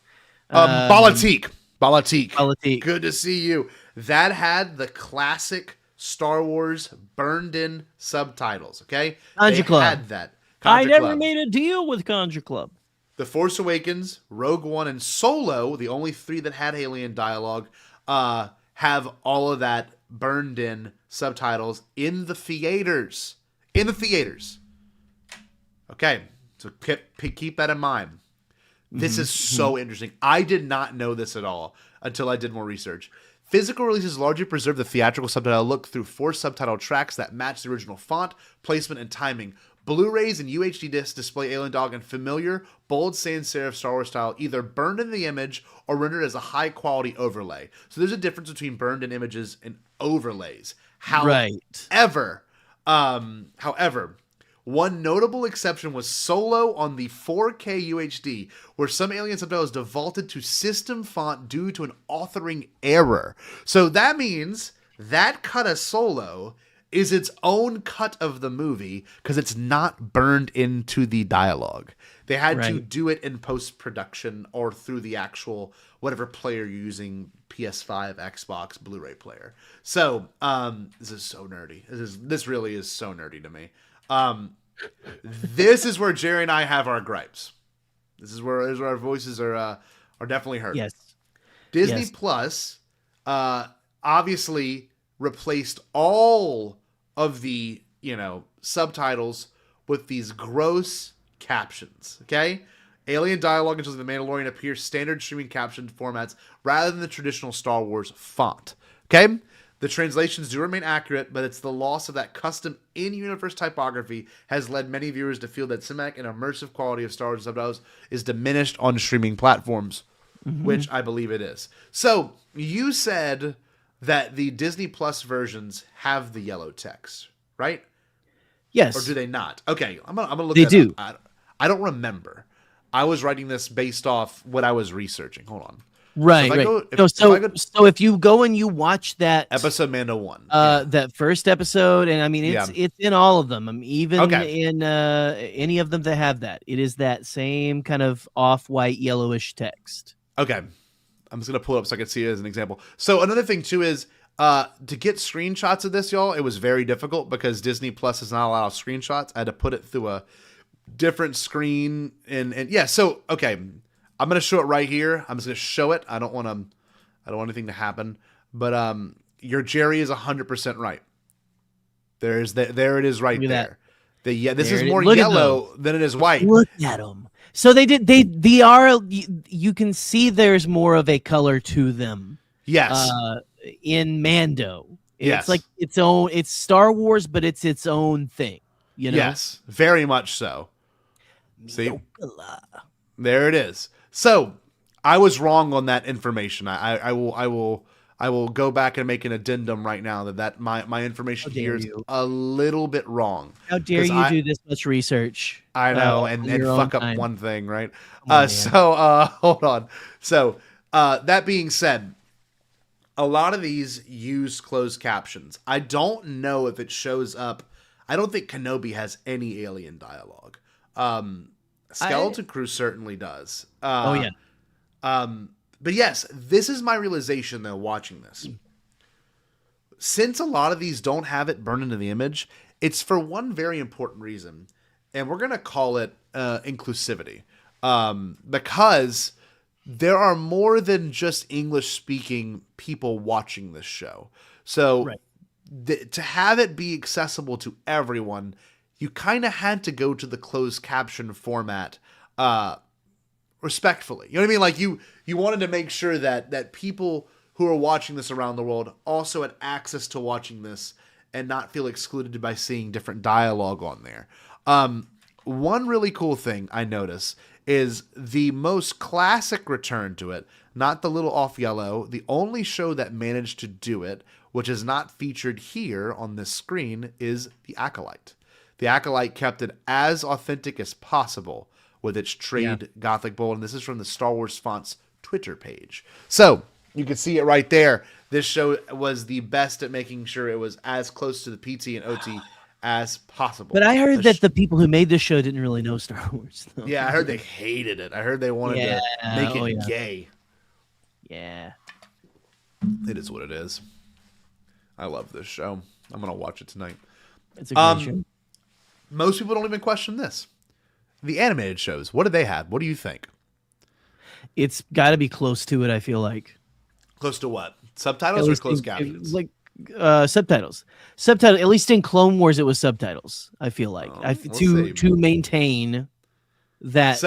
Balatik. Balatik. Good to see you. That had the classic Star Wars burned-in subtitles, okay? Conjure Club. Had that. I Conjure never Club. made a deal with Conjure Club. The Force Awakens, Rogue One, and Solo, the only 3 that had alien dialogue, have all of that burned-in subtitles in the theaters. Okay, so keep that in mind. This is so interesting. I did not know this at all until I did more research. Physical releases largely preserve the theatrical subtitle look through 4 subtitle tracks that match the original font, placement, and timing. Blu-rays and UHD discs display Alien Dog in familiar, bold sans serif Star Wars style, either burned in the image or rendered as a high-quality overlay. So there's a difference between burned-in images and overlays. However, one notable exception was Solo on the 4K UHD, where some Alien subtitles defaulted to system font due to an authoring error. So that means that cut of Solo is its own cut of the movie because it's not burned into the dialogue. They had to do it in post-production or through the actual whatever player you're using, PS5, Xbox, Blu-ray player. So this is so nerdy. This really is so nerdy to me. This is where Jerry and I have our gripes. This is where our voices are definitely heard. Yes. Disney Plus obviously replaced all of the subtitles with these gross captions. Okay, alien dialogue until the Mandalorian appears standard streaming caption formats rather than the traditional Star Wars font. Okay. The translations do remain accurate, but it's the loss of that custom in-universe typography has led many viewers to feel that cinematic and immersive quality of Star Wars subtitles is diminished on streaming platforms, which I believe it is. So you said that the Disney Plus versions have the yellow text, right? Yes. Or do they not? Okay, I'm gonna look. They that do. Up. I don't remember. I was writing this based off what I was researching. Hold on. Right. So if you go and you watch that episode Mando 1, that first episode, and I mean it's in all of them. Even in any of them that have that, it is that same kind of off-white yellowish text. Okay, I'm just gonna pull it up so I can see it as an example. So another thing too is to get screenshots of this, y'all. It was very difficult because Disney Plus does not allow screenshots. I had to put it through a different screen, and yeah. So okay. I'm going to show it right here. I'm just going to show it. I don't want anything to happen. But your Jerry is 100% right. There it is right there. This is more yellow than it is white. Look at them. So they are, you can see there's more of a color to them. Yes. In Mando. Yes. It's like it's Star Wars, but it's its own thing. Yes, very much so. See? There it is. So I was wrong on that information. I will go back and make an addendum right now that my information here is a little bit wrong. How dare you do this much research? I know, and fuck up one thing, right? Hold on. So that being said, a lot of these use closed captions. I don't know if it shows up. I don't think Kenobi has any alien dialogue. Skeleton Crew certainly does. But yes, this is my realization though watching this. Since a lot of these don't have it burned into the image, it's for one very important reason, and we're gonna call it inclusivity, because there are more than just English-speaking people watching this show. So to have it be accessible to everyone, you kind of had to go to the closed caption format respectfully. You know what I mean? Like you wanted to make sure that people who are watching this around the world also had access to watching this and not feel excluded by seeing different dialogue on there. One really cool thing I notice is the most classic return to it, not the little off yellow, the only show that managed to do it, which is not featured here on this screen, is The Acolyte. The Acolyte kept it as authentic as possible with its trade Gothic bold, and this is from the Star Wars Fonts Twitter page. So you can see it right there. This show was the best at making sure it was as close to the PT and OT as possible. But I heard that the people who made this show didn't really know Star Wars, though. Yeah, I heard they hated it. I heard they wanted to make it gay. Yeah. It is what it is. I love this show. I'm going to watch it tonight. It's a great show. Most people don't even question this. The animated shows, what do they have? What do you think? It's got to be close to it, I feel like. Close to what? Subtitles or closed captions? Like subtitles. Subtitles. At least in Clone Wars, it was subtitles. I feel like to maintain that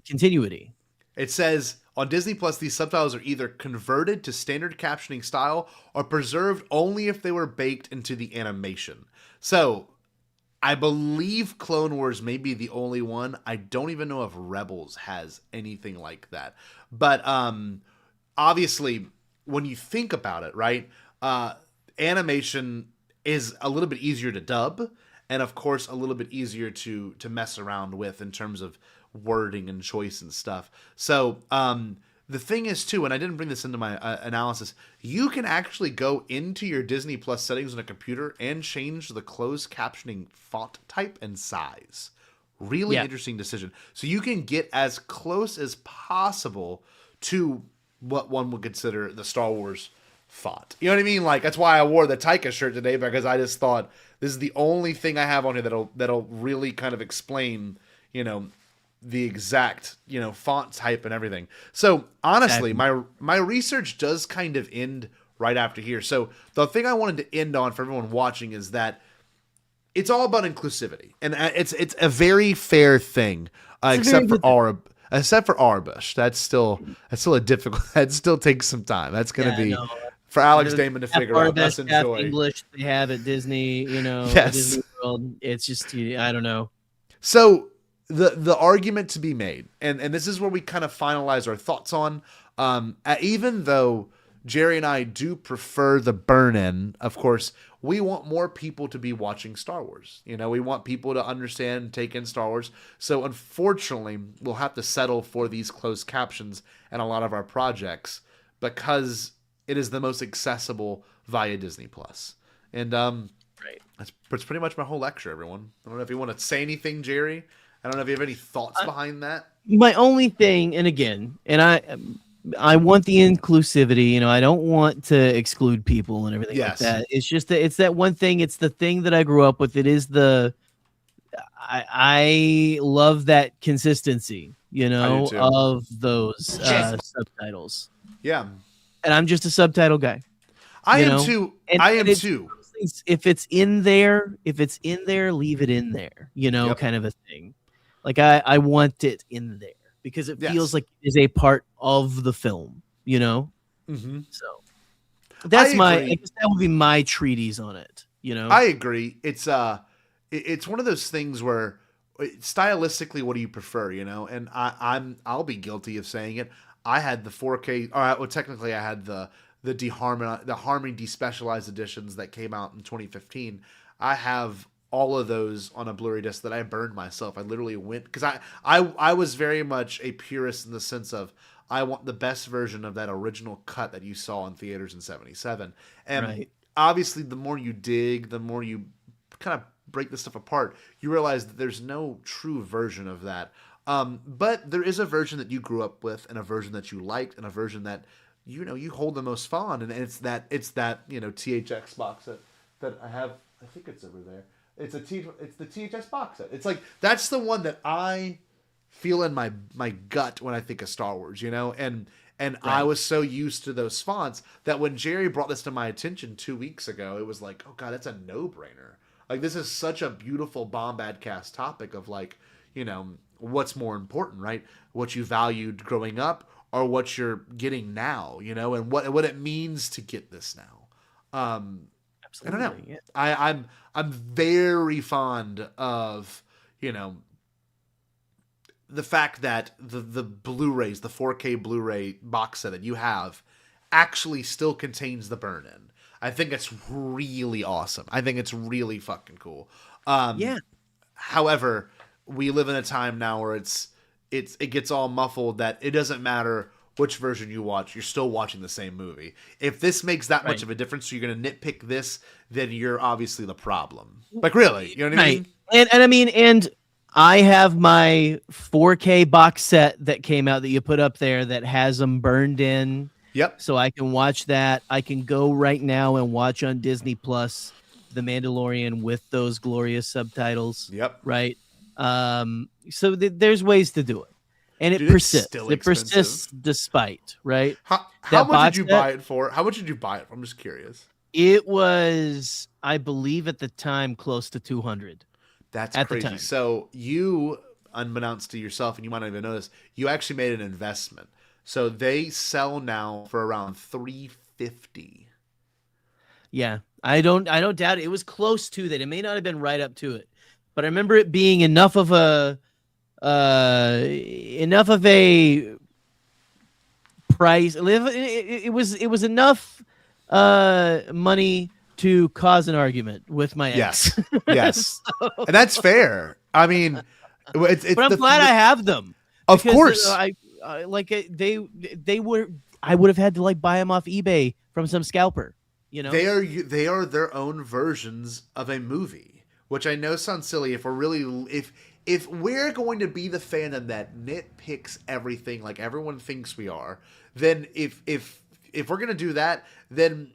continuity. It says on Disney Plus, these subtitles are either converted to standard captioning style or preserved only if they were baked into the animation. So I believe Clone Wars may be the only one. I don't even know if Rebels has anything like that. But obviously, when you think about it, right? Animation is a little bit easier to dub, and of course a little bit easier to mess around with in terms of wording and choice and stuff. So the thing is too, and I didn't bring this into my analysis, you can actually go into your Disney Plus settings on a computer and change the closed captioning font type and size. Really interesting decision. So you can get as close as possible to what one would consider the Star Wars font. You know what I mean? Like, that's why I wore the Taika shirt today, because I just thought this is the only thing I have on here that'll really kind of explain, the exact, font type and everything. So honestly, my research does kind of end right after here. So the thing I wanted to end on for everyone watching is that it's all about inclusivity, and it's a very fair thing, except for Arbush. That's still a difficult. That still takes some time. That's going to be for Alex Damon to figure out. That's enjoy English they have at Disney. Yes. Disney World. It's just I don't know. So the argument to be made, and this is where we kind of finalize our thoughts on. Even though Jerry and I do prefer the burn-in, of course, we want more people to be watching Star Wars. We want people to understand and take in Star Wars. So unfortunately, we'll have to settle for these closed captions in a lot of our projects because it is the most accessible via Disney Plus. And that's pretty much my whole lecture, everyone. I don't know if you want to say anything, Jerry. I don't know if you have any thoughts behind that. My only thing, and again, I want the inclusivity. I don't want to exclude people and everything like that. It's just that it's that one thing. It's the thing that I grew up with. It is I love that consistency, of those subtitles. Yeah. And I'm just a subtitle guy. I am too. If it's in there, leave it in there, kind of a thing. Like I want it in there because it feels like it is a part of the film, Mm-hmm. So that's I guess that would be my treatise on it, I agree. It's one of those things where stylistically, what do you prefer, And I'll be guilty of saying it. I had the 4K. All right, well, technically, I had the Harmony despecialized editions that came out in 2015. I have all of those on a Blu-ray disc that I burned myself. I literally went because I was very much a purist in the sense of I want the best version of that original cut that you saw in theaters in '77. And obviously, the more you dig, the more you kind of break this stuff apart, you realize that there's no true version of that. But there is a version that you grew up with, and a version that you liked, and a version that you hold the most fond, and it's that THX box set that I have. I think it's over there. It's the THX box set. It's like that's the one that I feel in my gut when I think of Star Wars, and I was so used to those fonts that when Jerry brought this to my attention 2 weeks ago, it was like, oh god, that's a no-brainer. Like, this is such a beautiful Bombadcast topic of what's more important, right? What you valued growing up or what you're getting now, and what it means to get this now. Absolutely. I don't know. Yeah. I'm very fond of, the fact that the Blu-rays, the 4K Blu-ray box set that you have actually still contains the burn-in. I think it's really awesome. I think it's really fucking cool. Yeah. However, we live in a time now where it gets all muffled that it doesn't matter which version you watch, you're still watching the same movie. If this makes that much of a difference, so you're going to nitpick this, then you're obviously the problem. Like, really, you know what I mean? And I have my 4K box set that came out that you put up there that has them burned in. Yep. So I can watch that. I can go right now and watch on Disney Plus The Mandalorian with those glorious subtitles. Yep. Right. So there's ways to do it. And it persists. It persists despite, right? How much did you buy it for? How much did you buy it for? I'm just curious. It was, I believe at the time, close to 200. That's crazy. So you, unbeknownst to yourself, and you might not even know this, you actually made an investment. So they sell now for around $350. Yeah, I don't doubt it. It was close to that. It may not have been right up to it, but I remember it being enough of a price. It was enough money to cause an argument with my ex. Yes, and that's fair. I mean, but I'm glad I have them. Of course, I would have had to like buy them off eBay from some scalper. They are their own versions of a movie, which I know sounds silly. If we're going to be the fandom that nitpicks everything like everyone thinks we are, then if we're gonna do that, then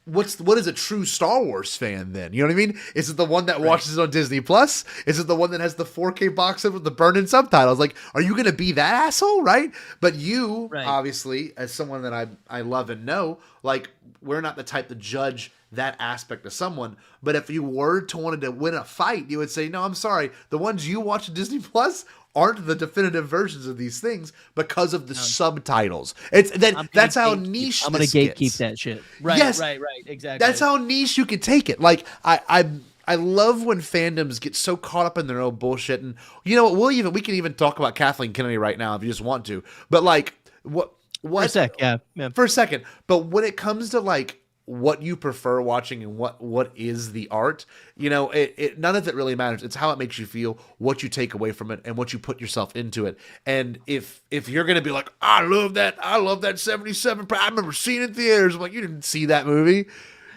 what is a true Star Wars fan then? You know what I mean? Is it the one that watches it on Disney Plus? Is it the one that has the 4K box set with the burn-in subtitles? Like, are you gonna be that asshole, right? But you, obviously, as someone that I love and know, like, we're not the type to judge that aspect of someone. But if you were to wanted to win a fight, you would say, no, I'm sorry, the ones you watch on Disney Plus aren't the definitive versions of these things because of the subtitles. That's how niche. I'm gonna gatekeep that shit. Right. Yes, right. Exactly. That's how niche you can take it. Like I love when fandoms get so caught up in their own bullshit. And you know what? We can even talk about Kathleen Kennedy right now if you just want to. But like what? For a sec, yeah. For a second. But when it comes to like what you prefer watching and what is the art, it none of it really matters. It's how it makes you feel, what you take away from it, and what you put yourself into it. And if you're gonna be like, I love that 77, I remember seeing it in theaters, I'm like, you didn't see that movie.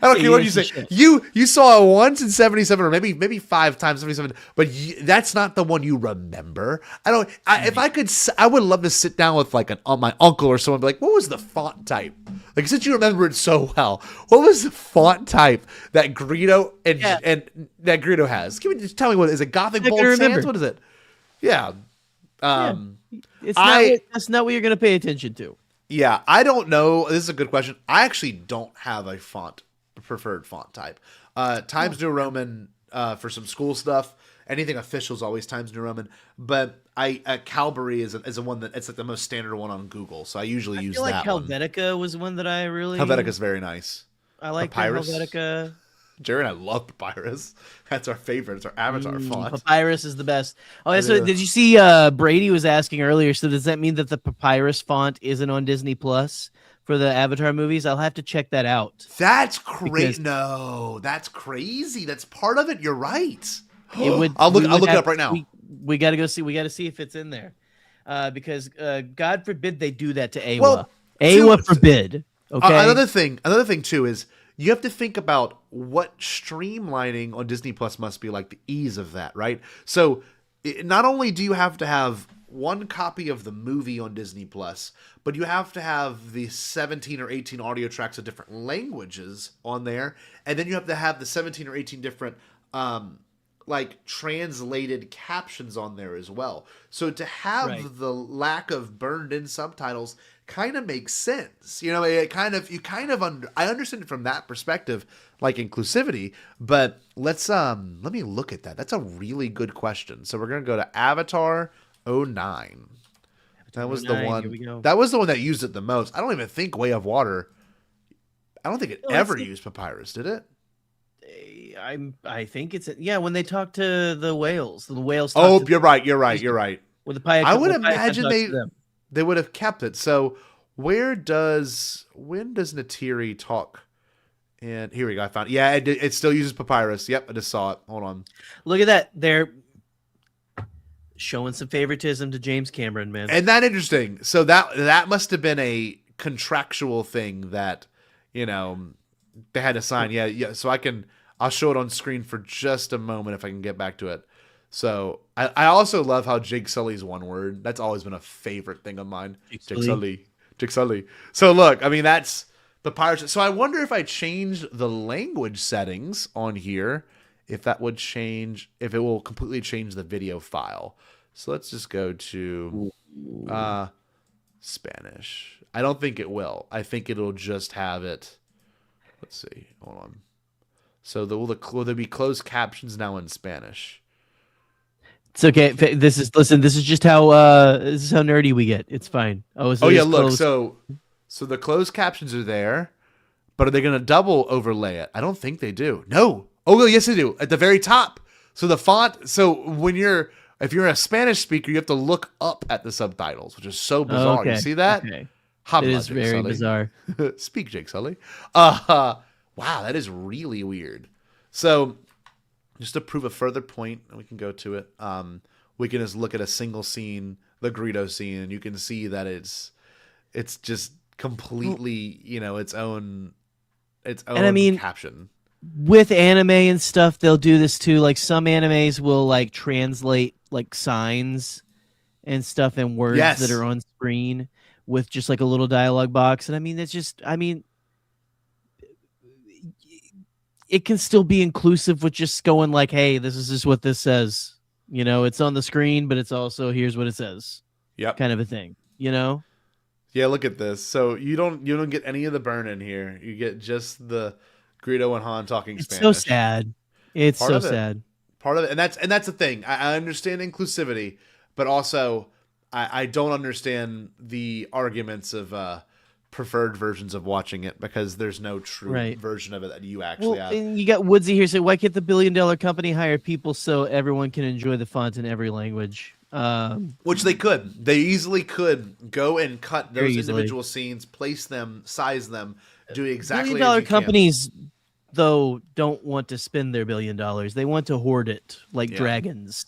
I don't care what you say. You saw it once in 77, or maybe 5 times 77, but that's not the one you remember. If I could, I would love to sit down with like my uncle or someone and be like, what was the font type? Like, since you remember it so well, what was the font type that Greedo and that Greedo has? Just tell me what is it? Gothic Bold Sands? What is it? Yeah. That's not what you're gonna pay attention to. Yeah, I don't know. This is a good question. I actually don't have a preferred font type. Times New Roman for some school stuff. Anything official is always Times New Roman. But Calvary is a one that it's like the most standard one on Google. So I usually use that one. Helvetica was one that I really. Helvetica is very nice. I like Helvetica. Jerry and I love Papyrus. That's our favorite. It's our Avatar font. Papyrus is the best. Oh, so did you see Brady was asking earlier, so does that mean that the Papyrus font isn't on Disney Plus for the Avatar movies? I'll have to check that out. That's crazy. No, that's crazy. That's part of it. You're right. I'll look it up right now. We got to go see. We got to see if it's in there, because God forbid they do that to Awa. Well, Awa forbid. Okay. Another thing too is you have to think about what streamlining on Disney Plus must be like, the ease of that, right? So not only do you have to have one copy of the movie on Disney Plus, but you have to have the 17 or 18 audio tracks of different languages on there, and then you have to have the 17 or 18 different like translated captions on there as well. So to have the lack of burned in subtitles kind of makes sense. I understand it from that perspective, like inclusivity, but let me look at that. That's a really good question. So we're going to go to Avatar 09. That was the one. That was the one that used it the most. I don't even think Way of Water. I don't think it ever used Papyrus, did it? I think it's when they talk to the whales. The whales. Oh, you're right. With the pie, I would imagine they would have kept it. So when does Natiri talk? And here we go. I found it. Yeah, it still uses papyrus. Yep, I just saw it. Hold on. Look at that. They're showing some favoritism to James Cameron, man. And that interesting. So that must have been a contractual thing that, they had to sign. Yeah. So I'll show it on screen for just a moment if I can get back to it. So I also love how Jig Sully's one word. That's always been a favorite thing of mine. Jig Sully. So look, I mean, that's the pirates. So I wonder if I change the language settings on here, if it will completely change the video file. So let's just go to Spanish. I don't think it will. I think it'll just have it. Let's see. Hold on. So will there be closed captions now in Spanish? It's okay. This is just how nerdy we get. It's fine. Look. So the closed captions are there, but are they going to double overlay it? I don't think they do. No. Oh, yes, they do. At the very top. So the font. So if you're a Spanish speaker, you have to look up at the subtitles, which is so bizarre. Okay. You see that? Okay. It is very bizarre. Speak, Jake Sully. Wow, that is really weird. So just to prove a further point, and we can go to it. We can just look at a single scene, the Greedo scene, and you can see that it's just completely, its own caption. With anime and stuff, they'll do this too. Like some animes will like translate like signs and stuff and words that are on screen with just like a little dialogue box. And I mean, it can still be inclusive with just going like, hey, this is just what this says. It's on the screen, but it's also here's what it says. Yep. Kind of a thing, Yeah, look at this. So you don't get any of the burn in here. You get just the Greedo and Han talking Spanish. It's so sad. It's so sad. Part of it, and that's the thing. I understand inclusivity, but also I don't understand the arguments of preferred versions of watching it because there's no true version of it that you actually have. And you got Woodsy here saying, why can't the $1 billion company hire people so everyone can enjoy the font in every language? Which they could. They easily could go and cut those individual scenes, place them, size them, do exactly $1 billion companies, though, don't want to spend their $1 billion. They want to hoard it like dragons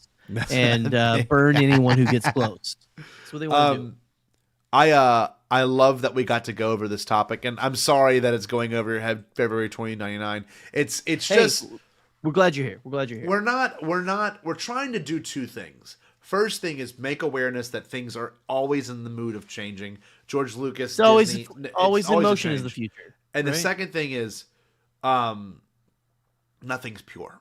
and burn anyone who gets close. That's what they want to do. I love that we got to go over this topic, and I'm sorry that it's going over your head February 2099. It's just we're glad you're here. We're trying to do two things. First thing is make awareness that things are always in the mood of changing. George Lucas, Disney, always in motion is the future. And the second thing is nothing's pure.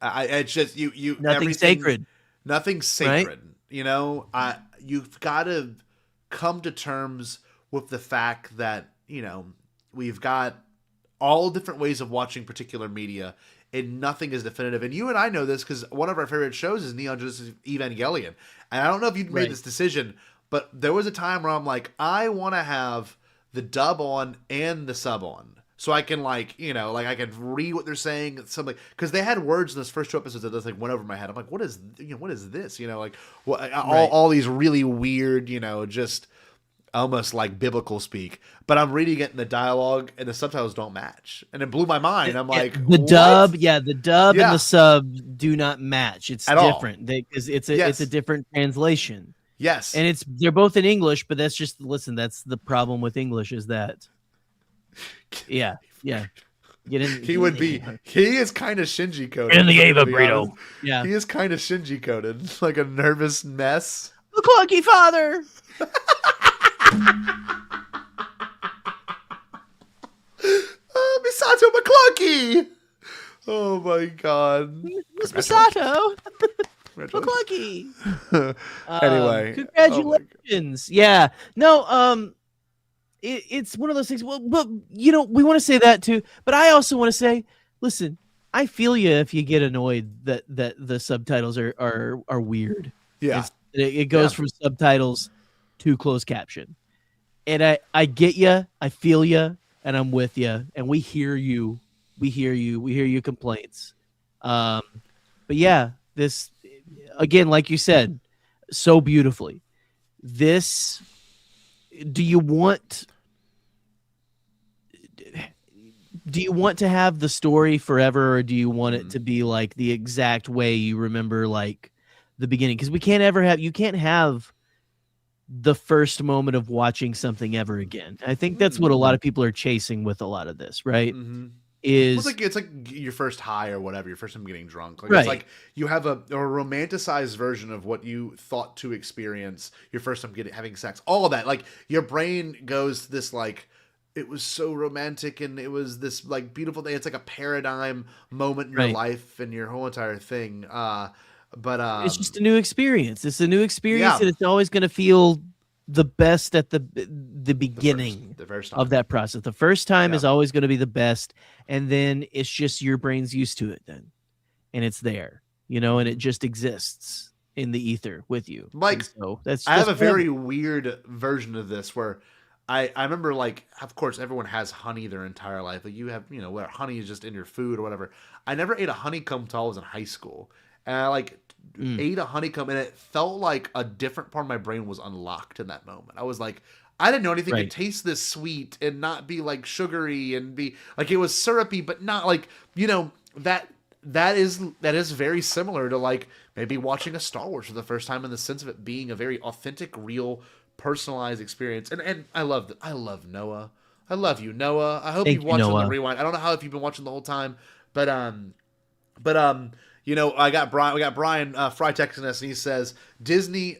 It's just you nothing's sacred. Nothing's sacred. Right? You've got to come to terms with the fact that, we've got all different ways of watching particular media and nothing is definitive. And you and I know this because one of our favorite shows is Neon Genesis Evangelion. And I don't know if you've made this decision, but there was a time where I'm like, I want to have the dub on and the sub on. So I can I can read what they're saying, something, because they had words in those first 2 episodes that just went over my head. I'm like, what is this? All these really weird, just almost like biblical speak. But I'm reading it in the dialogue, and the subtitles don't match, and it blew my mind. I'm like, the dub and the sub do not match. It's different because it's a different translation. Yes, and they're both in English, but that's the problem with English is that. Yeah. He is kind of Shinji coded. In the Ava burrito. Yeah. He is kind of Shinji coded. Like a nervous mess. The clunky father. Misato McClunky. Oh my god. Miss Misato. McClunky. Anyway. Congratulations. Yeah. No, it's one of those things. Well, but we want to say that too. But I also want to say, listen, I feel you if you get annoyed that the subtitles are weird. Yeah, it goes from subtitles to closed caption, and I get you, I feel you, and I'm with you, and we hear you We hear you. We hear your complaints. But yeah, this again, like you said, so beautifully. This, do you want to have the story forever, or do you want it to be like the exact way you remember like the beginning? Because you can't have the first moment of watching something ever again. I think that's what a lot of people are chasing with a lot of this, right? It's like your first high or whatever, your first time getting drunk. Like, right. It's like you have a romanticized version of what you thought to experience your first time having sex. All of that, like your brain goes to this like, it was so romantic and it was this like beautiful thing. It's like a paradigm moment in your life and your whole entire thing. But it's just a new experience. It's a new experience, and it's always going to feel the best at the beginning the first time of that process. The first time is always going to be the best, and then it's just your brain's used to it then, and it's there, and it just exists in the ether with you. Like, so that's I have a very weird version of this where I remember, like, of course, everyone has honey their entire life. Like, you have, where honey is just in your food or whatever. I never ate a honeycomb until I was in high school. And I, like, ate a honeycomb, and it felt like a different part of my brain was unlocked in that moment. I was like, I didn't know anything could taste this sweet and not be, like, sugary and be, like, it was syrupy, but not, like, that is very similar to, like, maybe watching a Star Wars for the first time in the sense of it being a very authentic, real, personalized experience. And I love Noah. I love you, Noah. I hope you've watched on the rewind. I don't know how if you've been watching the whole time, but we got Brian Fry texting us, and he says Disney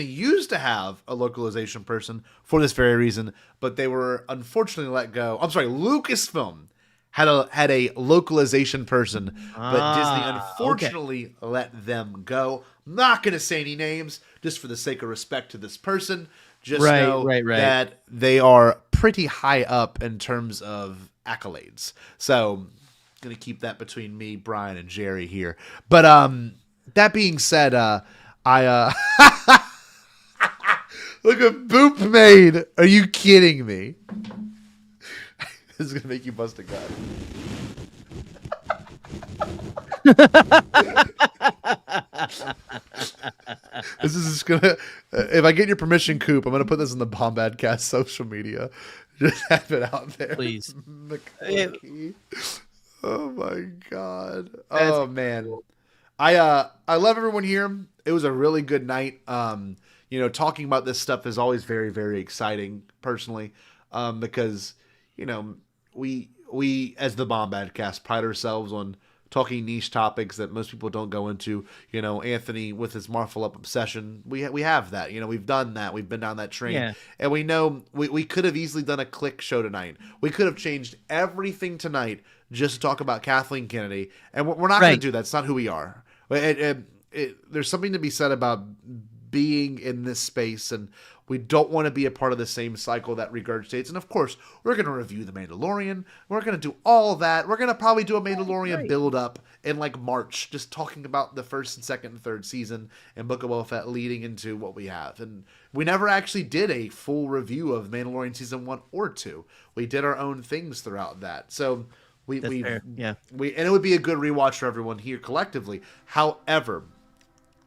used to have a localization person for this very reason, but they were unfortunately let go. I'm sorry, Lucasfilm had a localization person, but Disney unfortunately let them go. I'm not going to say any names, just for the sake of respect to this person. Just know that they are pretty high up in terms of accolades. So, going to keep that between me, Brian, and Jerry here. But that being said, I look at Boop made. Are you kidding me? This is going to make you bust a gut. This is just gonna. If I get your permission, Coop, I'm gonna put this in the Bombadcast social media. Just have it out there, please. Oh my god. Oh man. Cool. I love everyone here. It was a really good night. Talking about this stuff is always very, very exciting personally. Because we as the Bombadcast pride ourselves on talking niche topics that most people don't go into. Anthony with his Marvel Up obsession, we have that. We've done that. We've been down that train, and we know we could have easily done a click show tonight. We could have changed everything tonight just to talk about Kathleen Kennedy, and we're not going to do that. It's not who we are. There's something to be said about being in this space, and we don't want to be a part of the same cycle that regurgitates. And of course, we're going to review The Mandalorian. We're going to do all that. We're going to probably do a Mandalorian build-up in like March, just talking about the first and second and third season and Book of Boba Fett leading into what we have. And we never actually did a full review of Mandalorian season 1 or 2. We did our own things throughout that. So and it would be a good rewatch for everyone here collectively. However,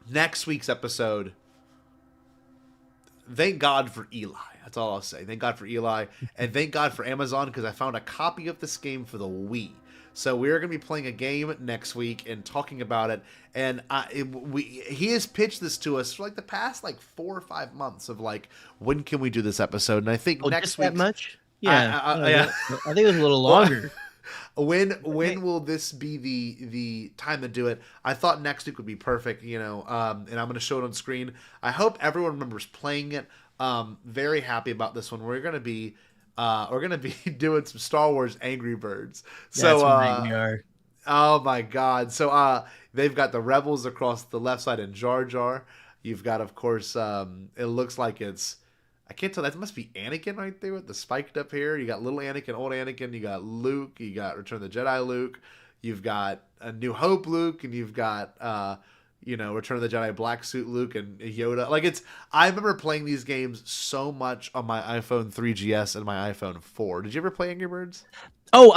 next week's episode, thank God for Eli. That's all I'll say. Thank God for Eli. And thank God for Amazon, because I found a copy of this game for the Wii. So we're going to be playing a game next week and talking about it. And he has pitched this to us for like the past 4 or 5 months of like, when can we do this episode? And I think next week. That much? Yeah. I think it was a little longer. When will this be the time to do it? I thought next week would be perfect, and I'm going to show it on screen. I hope everyone remembers playing it. Very happy about this one. We're going to be doing some Star Wars Angry Birds. So we are. Oh my God. So they've got the Rebels across the left side and Jar Jar. You've got, of course, it looks like it's, I can't tell. That must be Anakin right there with the spiked up hair. You got little Anakin, old Anakin. You got Luke. You got Return of the Jedi Luke. You've got A New Hope Luke, and you've got Return of the Jedi black suit Luke and Yoda. Like I remember playing these games so much on my iPhone 3GS and my iPhone 4. Did you ever play Angry Birds? Oh,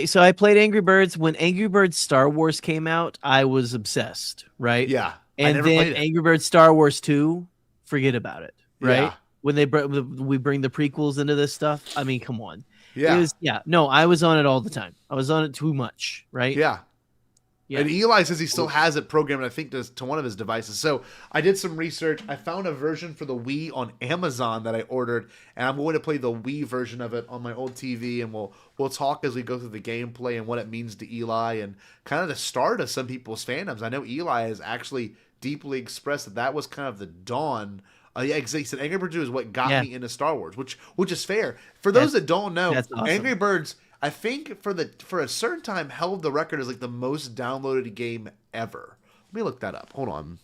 so I played Angry Birds when Angry Birds Star Wars came out. I was obsessed, right? Yeah, and then Angry Birds Star Wars 2, forget about it, right? Yeah. When we bring the prequels into this stuff, I mean, come on. Yeah. No, I was on it all the time. I was on it too much, right? Yeah. Yeah. And Eli says he still has it programmed, I think, to one of his devices. So I did some research. I found a version for the Wii on Amazon that I ordered, and I'm going to play the Wii version of it on my old TV, and we'll talk as we go through the gameplay and what it means to Eli and kind of the start of some people's fandoms. I know Eli has actually deeply expressed that was kind of the dawn. Yeah, he said Angry Birds 2 is what got me into Star Wars, which is fair. For those that don't know, awesome. Angry Birds, I think for a certain time held the record as like the most downloaded game ever. Let me look that up. Hold on.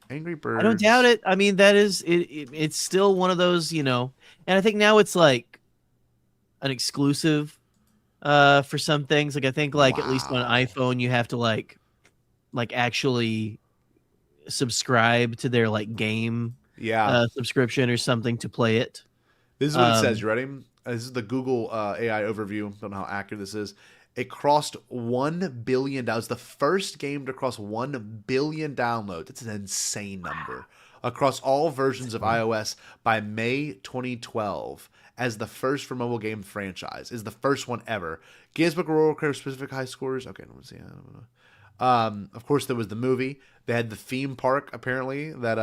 Angry Birds. I don't doubt it. I mean, that is it's still one of those, and I think now it's like an exclusive for some things. Like I think at least on iPhone you have to like actually subscribe to their game subscription or something to play it. This is what it says. You ready? This is the Google AI overview. Don't know how accurate this is. It crossed 1 billion downloads. The first game to cross 1 billion downloads. It's an insane number. Across all versions of iOS by May 2012 as the first for mobile game franchise. Is the first one ever. Games Book Royal Care specific high scores. Okay, let me see. I don't know. Of course, there was the movie. They had the theme park apparently that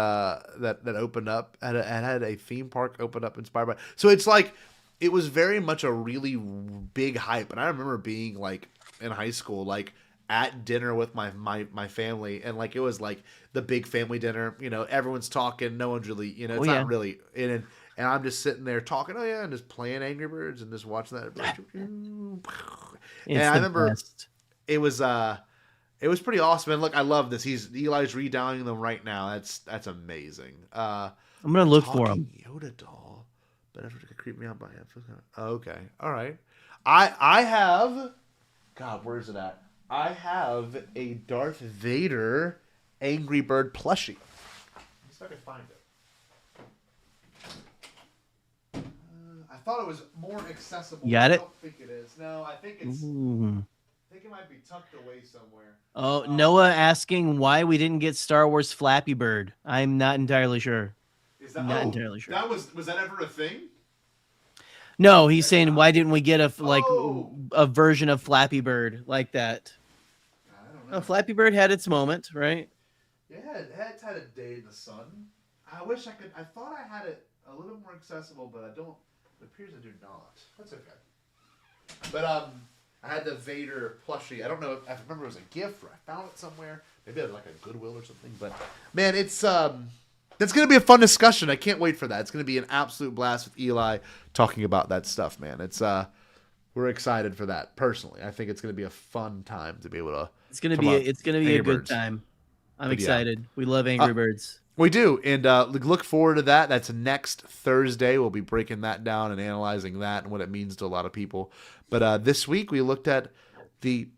opened up. Had a theme park open up inspired by. So it's like it was very much a really big hype. And I remember being like in high school, like at dinner with my family, and like it was like the big family dinner. Everyone's talking. No one's really it's not really in. And I'm just sitting there talking, and just playing Angry Birds and just watching that. And I remember it was pretty awesome. And look, I love this. Eli's redownloading them right now. That's amazing. I'm gonna look for him. Yoda doll, but it could creep me out by it. Okay, all right. I have. God, where's it at? I have a Darth Vader Angry Bird plushie. Let's see if I can find it. I thought it was more accessible. You got it? I don't think it is. No, I think it's. I think it might be tucked away somewhere. Oh, Noah asking why we didn't get Star Wars Flappy Bird. I'm not entirely sure. Not entirely sure. That was that ever a thing? No, he's saying why didn't we get a version of Flappy Bird like that? I don't know. Flappy Bird had its moment, right? Yeah, it's had a day in the sun. I wish I could. I thought I had it a little more accessible, but I don't. It appears I do not. That's okay. But I had the Vader plushie. I don't know. I remember it was a gift or I found it somewhere. Maybe I had like a Goodwill or something. But man, it's that's gonna be a fun discussion. I can't wait for that. It's gonna be an absolute blast with Eli talking about that stuff, man. It's we're excited for that. Personally, I think it's gonna be a fun time to be able to. It's gonna be a good time. I'm excited. Yeah. We love Angry Birds. We do, and look forward to that. That's next Thursday. We'll be breaking that down and analyzing that and what it means to a lot of people. But this week we looked at the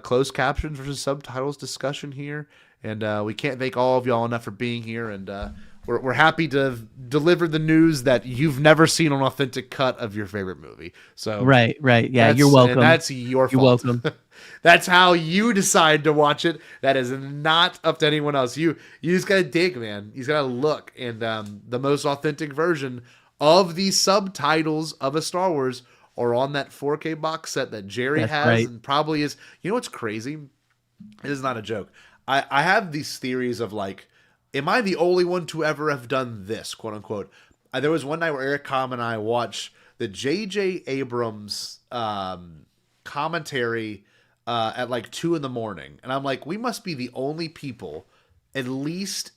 closed captions versus subtitles discussion here, and we can't thank all of y'all enough for being here. And we're happy to deliver the news that you've never seen an authentic cut of your favorite movie. So right, yeah, you're welcome. And that's your fault. You're welcome. That's how you decide to watch it. That is not up to anyone else. You just gotta dig, man. You just gotta look, and the most authentic version of the subtitles of a Star Wars are on that 4K box set that Jerry has, right. And probably is. You know what's crazy? It is not a joke. I have these theories of like, am I the only one to ever have done this, quote unquote? There was one night where Eric Com and I watched the J.J. Abrams commentary at like 2 a.m, and I'm like, we must be the only people, at least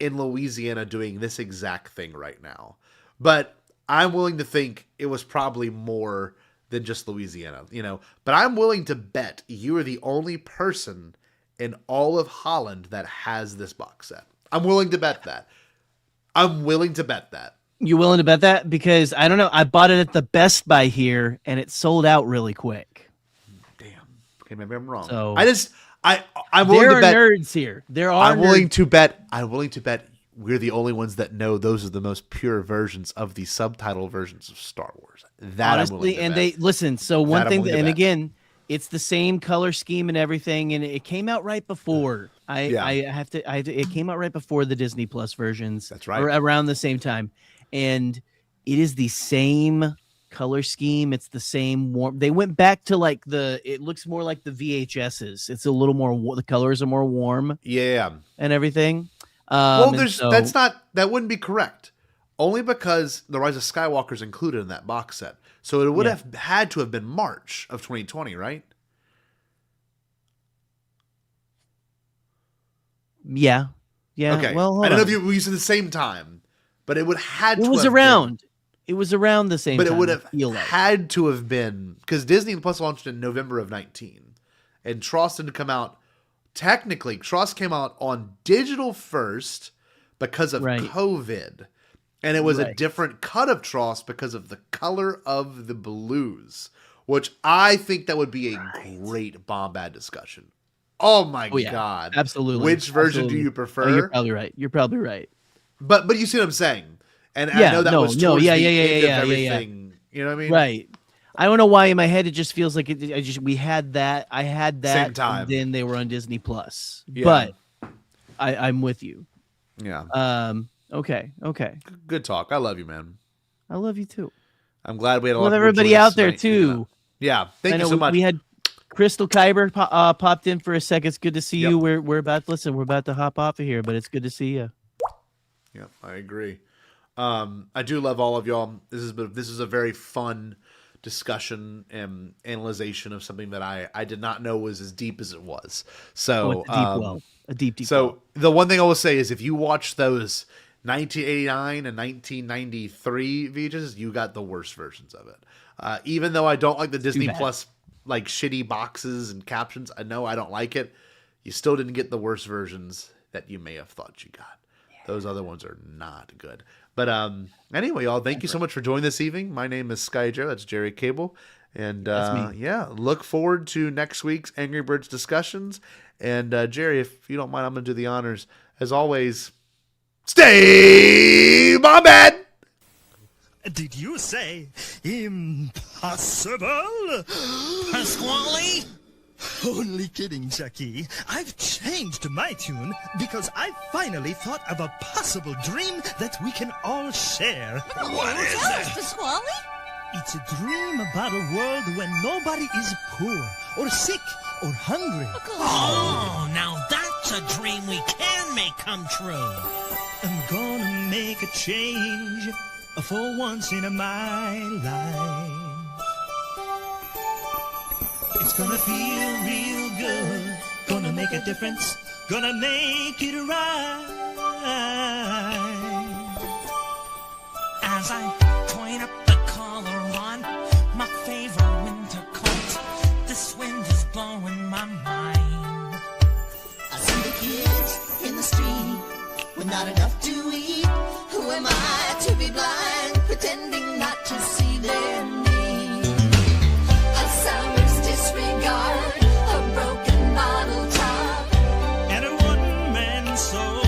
in Louisiana, doing this exact thing right now. But I'm willing to think it was probably more than just Louisiana, But I'm willing to bet you are the only person in all of Holland that has this box set. I'm willing to bet that. You willing to bet that? Because I don't know. I bought it at the Best Buy here, and it sold out really quick. Damn. Okay, maybe I'm wrong. So I'm willing to bet. There are nerds here. I'm willing to bet we're the only ones that know those are the most pure versions of the subtitle versions of Star Wars. That honestly, and they listen. So one thing, and again, it's the same color scheme and everything, and it came out right before. It came out right before the Disney Plus versions. That's right, or around the same time, and it is the same color scheme. It's the same warm. They went back to like it looks more like the VHSs. It's a little more. The colors are more warm. Yeah, and everything. Well, that wouldn't be correct. Only because The Rise of Skywalker is included in that box set. So it would have had to have been March of 2020, right? Yeah. Okay. Well, I don't know if we used it at the same time, but it would have had to. It was around. It was around the same time. But it would have had to have been, because Disney Plus launched in November of 19, and Tross didn't come out. Technically, Tross came out on digital first because of COVID. And it was a different cut of Tross because of the color of the blues, which I think that would be a great Bombad discussion. Oh my God. Absolutely. Which version do you prefer? Oh, you're probably right. But you see what I'm saying? And I know that was towards the end of everything. You know what I mean? Right. I don't know why in my head it just feels like we had that. I had that. Same time. And then they were on Disney Plus. Yeah. But I'm with you. Yeah. Okay. Good talk. I love you, man. I love you too. I'm glad we had a lot of everybody out there too. Yeah. Thank you so much. We had Crystal Kyber popped in for a second. It's good to see you. We're about to hop off of here, but it's good to see you. Yeah, I agree. I do love all of y'all. This is a very fun discussion and analyzation of something that I did not know was as deep as it was. So a deep so the one thing I will say is if you watch those 1989 and 1993 VHS, you got the worst versions of it. Even though I don't like the Disney Plus like shitty boxes and captions, I know I don't like it. You still didn't get the worst versions that you may have thought you got. Those other ones are not good. But anyway, y'all, thank you so much for joining this evening. My name is Sky Joe. That's Jerry Cable. And look forward to next week's Angry Birds discussions. And Jerry, if you don't mind, I'm going to do the honors. As always, stay Bombad! Did you say impossible? Pasquale? Only kidding, Chucky. I've changed my tune because I finally thought of a possible dream that we can all share. What is it? Pasquale? It's a dream about a world when nobody is poor or sick or hungry. Oh, now that's a dream we can make come true. I'm gonna make a change for once in my life. It's gonna feel real good, gonna make a difference, gonna make it right. As I point up the collar on my favorite winter coat, this wind is blowing my mind. I see the kids in the street with not enough to eat. Who am I to be blind, pretending not to see their need? A sour's disregard, a broken bottle top, and a one-man soul.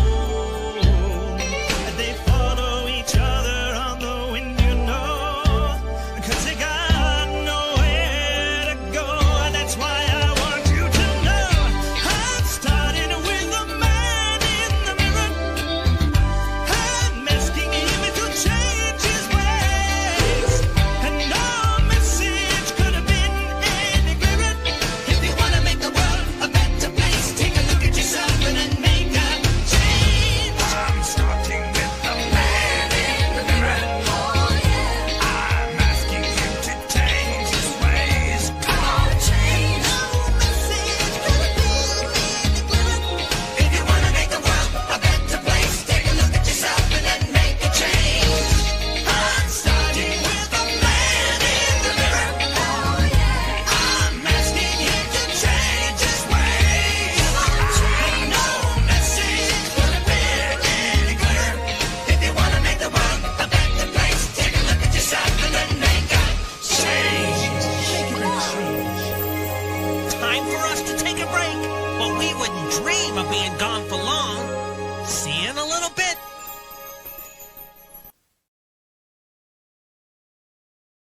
They follow each other on the wind, you know, 'cause they got nowhere to go. That's why I want you to know I'm starting with the man in the mirror. I'm asking him to change his ways, and no message could have been any clearer. If you wanna make the world a better place, take a look at yourself and then make a change. I'm starting with the man in the mirror. Oh yeah, I'm asking him to change his ways. come on, change. No message could have been any clearer. If you wanna make the world a better place, take a look at yourself and then make a change. I'm starting with the man in the mirror. Oh yeah, I'm asking him to change his ways. no message could have been any clearer. If you wanna make the world a better place, take a look at yourself and then make a change. Time for us to take a break, but we wouldn't dream of being gone for long. See you in a little bit.